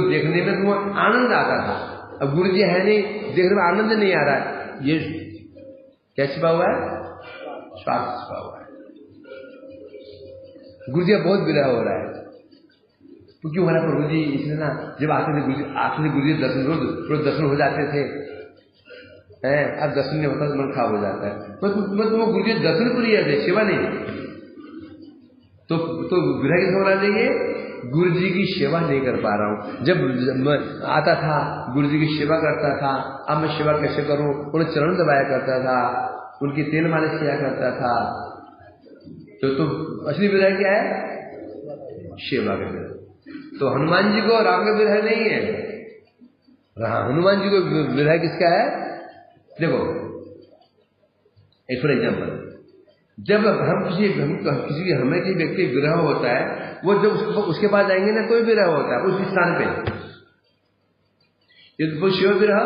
S1: देखने में तुम्हें आनंद आता था, अब गुरु जी है नहीं, देखने में आनंद नहीं आ रहा है। ये क्या छिपा हुआ है? स्वार्थ छिपा हुआ है। गुरु जी बहुत विरह हो रहा है। तो क्यों हो रहा है प्रभु जी? इसलिए ना जब आते थे गुरु जी दर्शन रोज दर्शन हो जाते थे, अब दर्शन नहीं होता तो मन खराब हो जाता है। तो गुरु जी दर्शन को लिया थे, सेवा नहीं। तो विरह किस होना चाहिए? गुरु जी की सेवा नहीं कर पा रहा हूं। जब मैं आता था गुरु जी की सेवा करता था, अब मैं सेवा कैसे करूं? उन्हें चरण दबाया करता था, उनकी तेल मालिश किया करता था। तो असली विरह क्या है? सेवा का विरह। तो हनुमान जी को राम का विरह नहीं है। हनुमान जी को विरह किसका है? देखो एक फॉर एग्जाम्पल, जब हम किसी हमें किसी व्यक्ति विरह होता है, वो जब उसके पास जाएंगे ना कोई विरह होता है उस स्थान पे, ये तो शिव विरह।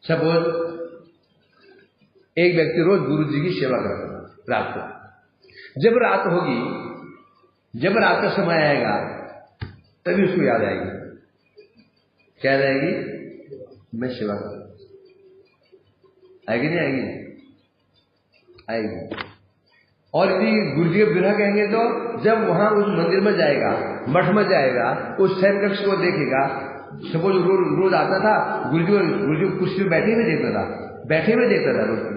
S1: सपोज एक व्यक्ति रोज गुरु जी की सेवा करता है रात को, जब रात होगी, जब रात का समय आएगा तभी उसको याद आएगी। क्या याद आएगी? मैं सेवा करूं। आएगी नहीं आएगी? आएगी। और यदि गुरु जी के विरह कहेंगे तो जब वहां उस मंदिर में जाएगा, मठ में जाएगा, उस शैन कक्ष को देखेगा। सपोज रोज आता था गुरु जी कुर्सी में बैठे हुए देखता था,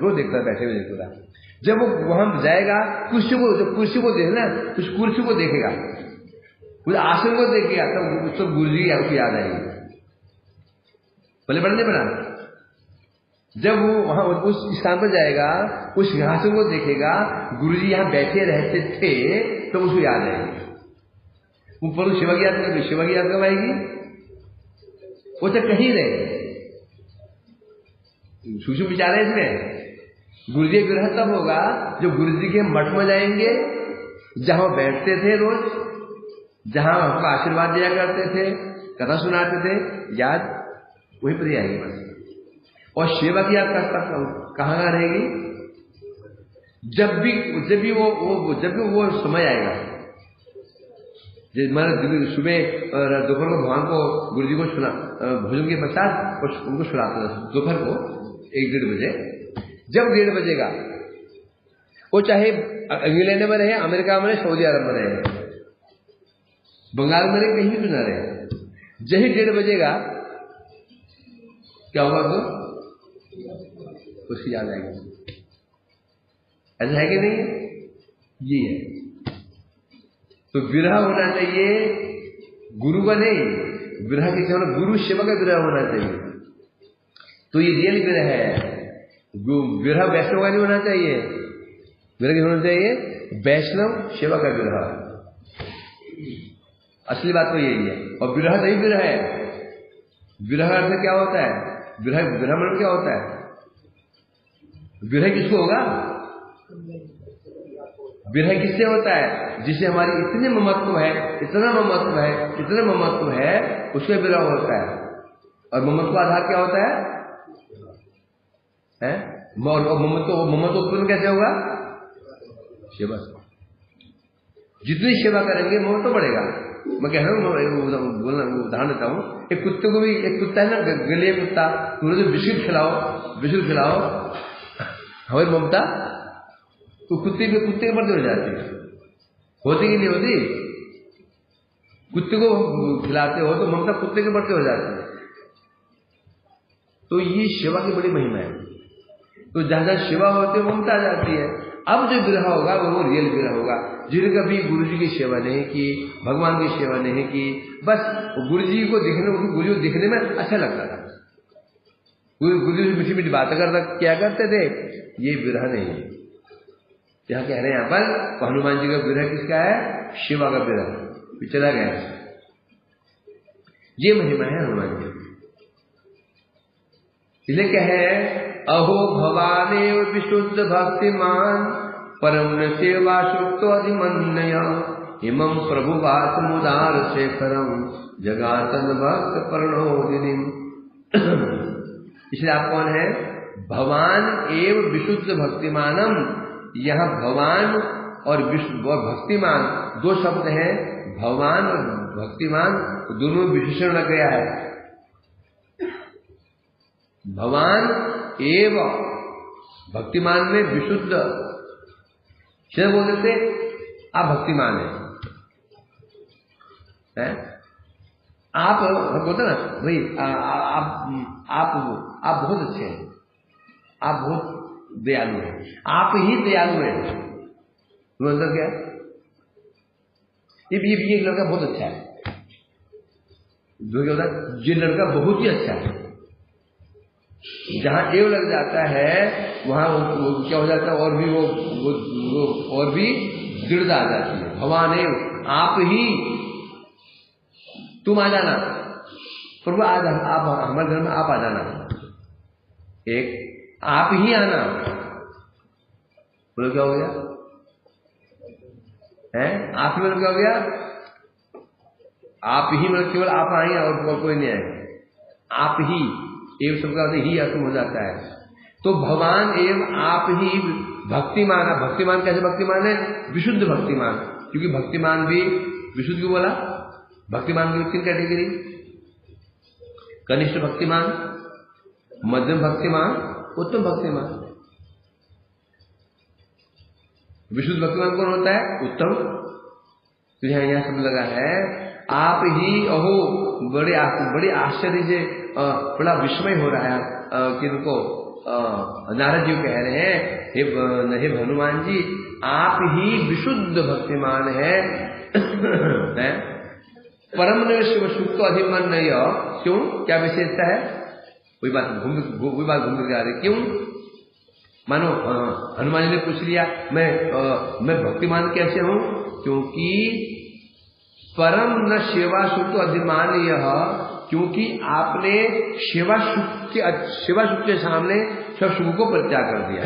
S1: रोज देखता था, बैठे हुए देखता था। जब वो वहां जाएगा जब कुर्सी को देखना, उस कुर्सी को देखेगा, उस आसन को देखेगा, तब गुरु जी आपको याद आएगी। भले बड़ा नहीं बना। जब वो वहां उस स्थान पर जाएगा, उस सिंहासन को देखेगा, गुरुजी यहां बैठे रहते थे, तो उसको याद आएगी। वो पर शिवा की याद कब आएगी? वो तो कहीं रहे सूक्ष्म विचार है इसमें। गुरुजी का विरह तब होगा जो गुरुजी के मठ में जाएंगे, जहां बैठते थे रोज, जहां हमको आशीर्वाद दिया करते थे, कथा सुनाते थे, याद वहीं पर ही आएगी बस। और सेवा की याद कहां रहेगी? जब भी वो समय आएगा, सुबह और दोपहर को भगवान को गुरु जी को भोजन के पश्चात उनको सुनाते थे दोपहर को 1-1:30 बजे। जब 1:30 बजेगा, वो चाहे इंग्लैंड में रहे, अमेरिका में रहे, सऊदी अरब में रहे, बंगाल में रहे, कहीं भी न रहे, जही 1:30 बजेगा क्या होगा? तो उसकी याद आएगी। ऐसा है कि नहीं? ये है। तो विरह होना चाहिए गुरु का नहीं, विरह किसी होना, गुरु सेवा का विरह होना चाहिए। तो ये रियल विरह है। विरह वैष्णव का नहीं होना चाहिए। विरह क्या होना चाहिए? वैष्णव सेवा का विरह। असली बात तो यही है। और विरह नहीं विरह है। विरह का अर्थ क्या होता है? विरह मतलब क्या होता है? विरह किसको होगा? विरह किससे होता है? जिसे हमारी इतनी ममत्व है, इतना ममत्व है, उसके विरह होता है। और ममत्व का आधार क्या होता है? ममत्व उत्पन्न कैसे होगा? सेवा से। जितनी सेवा करेंगे ममत्व बढ़ेगा। मैं कह रहा हूँ, उदाहरण देता हूँ। एक कुत्ते को भी, एक कुत्ता है ना, गले कुत्ता, तुमने जो बिस्किट खिलाओ, हमारी ममता तो कुत्ते के बढ़ते हो जाती है। होती कि नहीं होती? कुत्ते को खिलाते हो तो ममता कुत्ते के बढ़ते हो जाती है। तो ये सेवा की बड़ी महिमा है। तो जहां जहां सेवा होती है ममता आ जाती है। अब जो विरह होगा वो रियल विरह होगा। जिन्हें कभी गुरु जी की सेवा नहीं की, भगवान की सेवा नहीं की, बस गुरु जी को दिखने में अच्छा लगता था, गुरु जी मीठी मीठी बातें क्या करते थे, ये विरह नहीं है। क्या कह रहे हैं यहाँ पर? हनुमान जी का विरह किसका है? शिवा का विरह। चला गया। ये महिमा है हनुमान जी। इसलिए क्या है? अहो भवानेव विशुद्ध भक्तिमान परम सेवा सुप्तो अधिमन्नया इमं प्रभुवास मुदार शेखरम जगातन भक्त प्रणोदिनीम। इसलिए आप कौन है? भवान एव विशुद्ध भक्तिमानम। यहाँ भगवान और भक्तिमान दो शब्द हैं। भगवान और भक्तिमान दोनों विशेषण लग गया है। भगवान एव भक्तिमान में विशुद्ध शेर बोल देते आप भक्तिमान हैं? आप बोलते ना भाई आप बहुत अच्छे हैं, आप बहुत दयालु हैं, आप ही दयालु हैं, मतलब क्या? ये लड़का बहुत अच्छा है, जो क्या होता है, ये लड़का बहुत ही अच्छा है। जहां एव लग जाता है वहां वो क्या हो जाता है, और भी वो और भी दृढ़ता आ जाती है। भगवान एव, आप ही, तुम आ जाना प्रभु, आज आप हमारे घर में आप आ जाना, एक आप ही आना, बोलो क्या हो गया है? आप ही मतलब क्या हो गया? आप ही मतलब केवल आप आए और कोई नहीं आए, आप ही एवं सबका ही असम हो जाता है। तो भगवान एवं आप ही भक्तिमान। भक्तिमान कैसे भक्तिमान है? विशुद्ध भक्तिमान, क्योंकि भक्तिमान भी विशुद्ध क्यों बोला? भक्तिमान की तीन कैटेगरी, कनिष्ठ भक्तिमान, मध्यम भक्तिमान, उत्तम भक्तिमान। विशुद्ध भक्तिमान कौन होता है? उत्तम। तो यहाँ शब्द लगा है आप ही। अहो, बड़े आश्चर्य से बड़ा विस्मय हो रहा है कि उनको नारद जी कह रहे हैं, हे हनुमान जी, आप ही विशुद्ध भक्तिमान है। परम शिव सुख तो अधिमान नहीं हो, क्यों? क्या विशेषता है? वही बात घूम के आ रही। क्यों? मानो हनुमान जी ने पूछ लिया मैं भक्तिमान कैसे हूं? क्योंकि परम न सेवा सुख तो अधिमान यह, क्योंकि आपने सेवा सुख के सामने सब सुख को परित्याग कर दिया।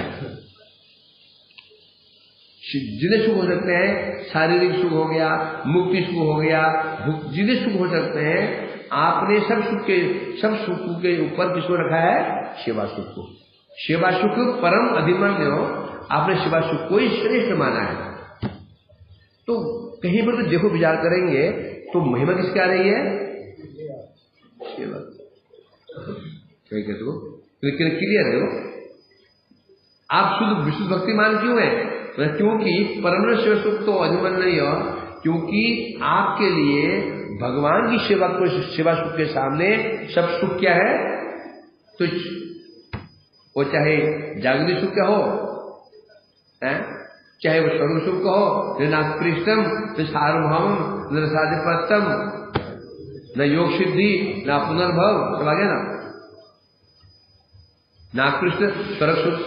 S1: जिन्हें सुख हो सकते हैं, शारीरिक सुख हो गया, मुक्ति सुख हो गया, जिन्हें सुख हो सकते हैं, आपने सब सुख के ऊपर किसको रखा है? सेवा सुख को। सेवा सुख परम अधिमान्य हो, आपने सेवा सुख को ही श्रेष्ठ माना है। तो कहीं पर तो देखो विचार करेंगे तो महिमा किसकी आ रही है? सेवा। क्या कहते हो? क्लियर है वो? आप शुद्ध विशुद्ध भक्तिमान क्यों है? क्योंकि परम शिव सुख तो अधिमान नहीं हो, क्योंकि आपके लिए भगवान की सेवा सुख के सामने सब सुख क्या है? तो वो चाहे जागृत सुख का हो, चाहे वो स्वरूप सुख का हो, न नागपृष्टम न सार्वभौम न रसाधिपत्यम न योग सिद्धि न पुनर्भव, सब आ गया ना। नागपृष्ट स्वर्ग सुख,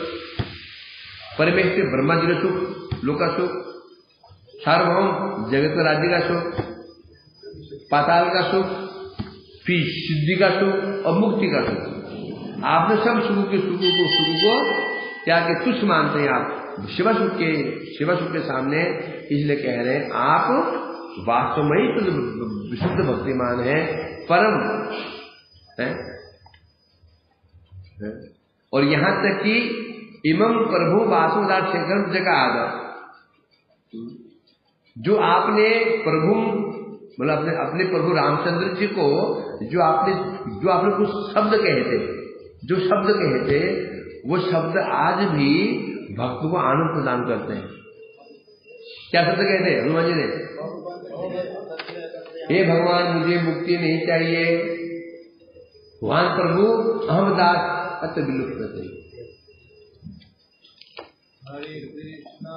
S1: परमेश ब्रह्मा जी सुख, लोक का सुख, सार्वभौम जगत में राज्य का सुख, पाताल का सुख, फिर सिद्धि का सुख और मुक्ति का सुख। आपने सब सुख को क्या के तुच्छ मानते हैं आप शिवा सुख के सामने, इसलिए कह रहे हैं आप वास्तव में ही तो विशुद्ध भक्तिमान है, परम है? और यहां तक कि इमं प्रभु वासुदार शेखर जगह आदर, जो आपने प्रभु मतलब अपने प्रभु रामचंद्र जी को जो आपने कुछ शब्द कहे थे, वो शब्द आज भी भक्त को आनंद प्रदान करते हैं। क्या शब्द कहते हैं हनुमान जी ने? हे भगवान, मुझे मुक्ति नहीं चाहिए, भगवान प्रभु अहमदास अत विलुप्त करते। हरे कृष्णा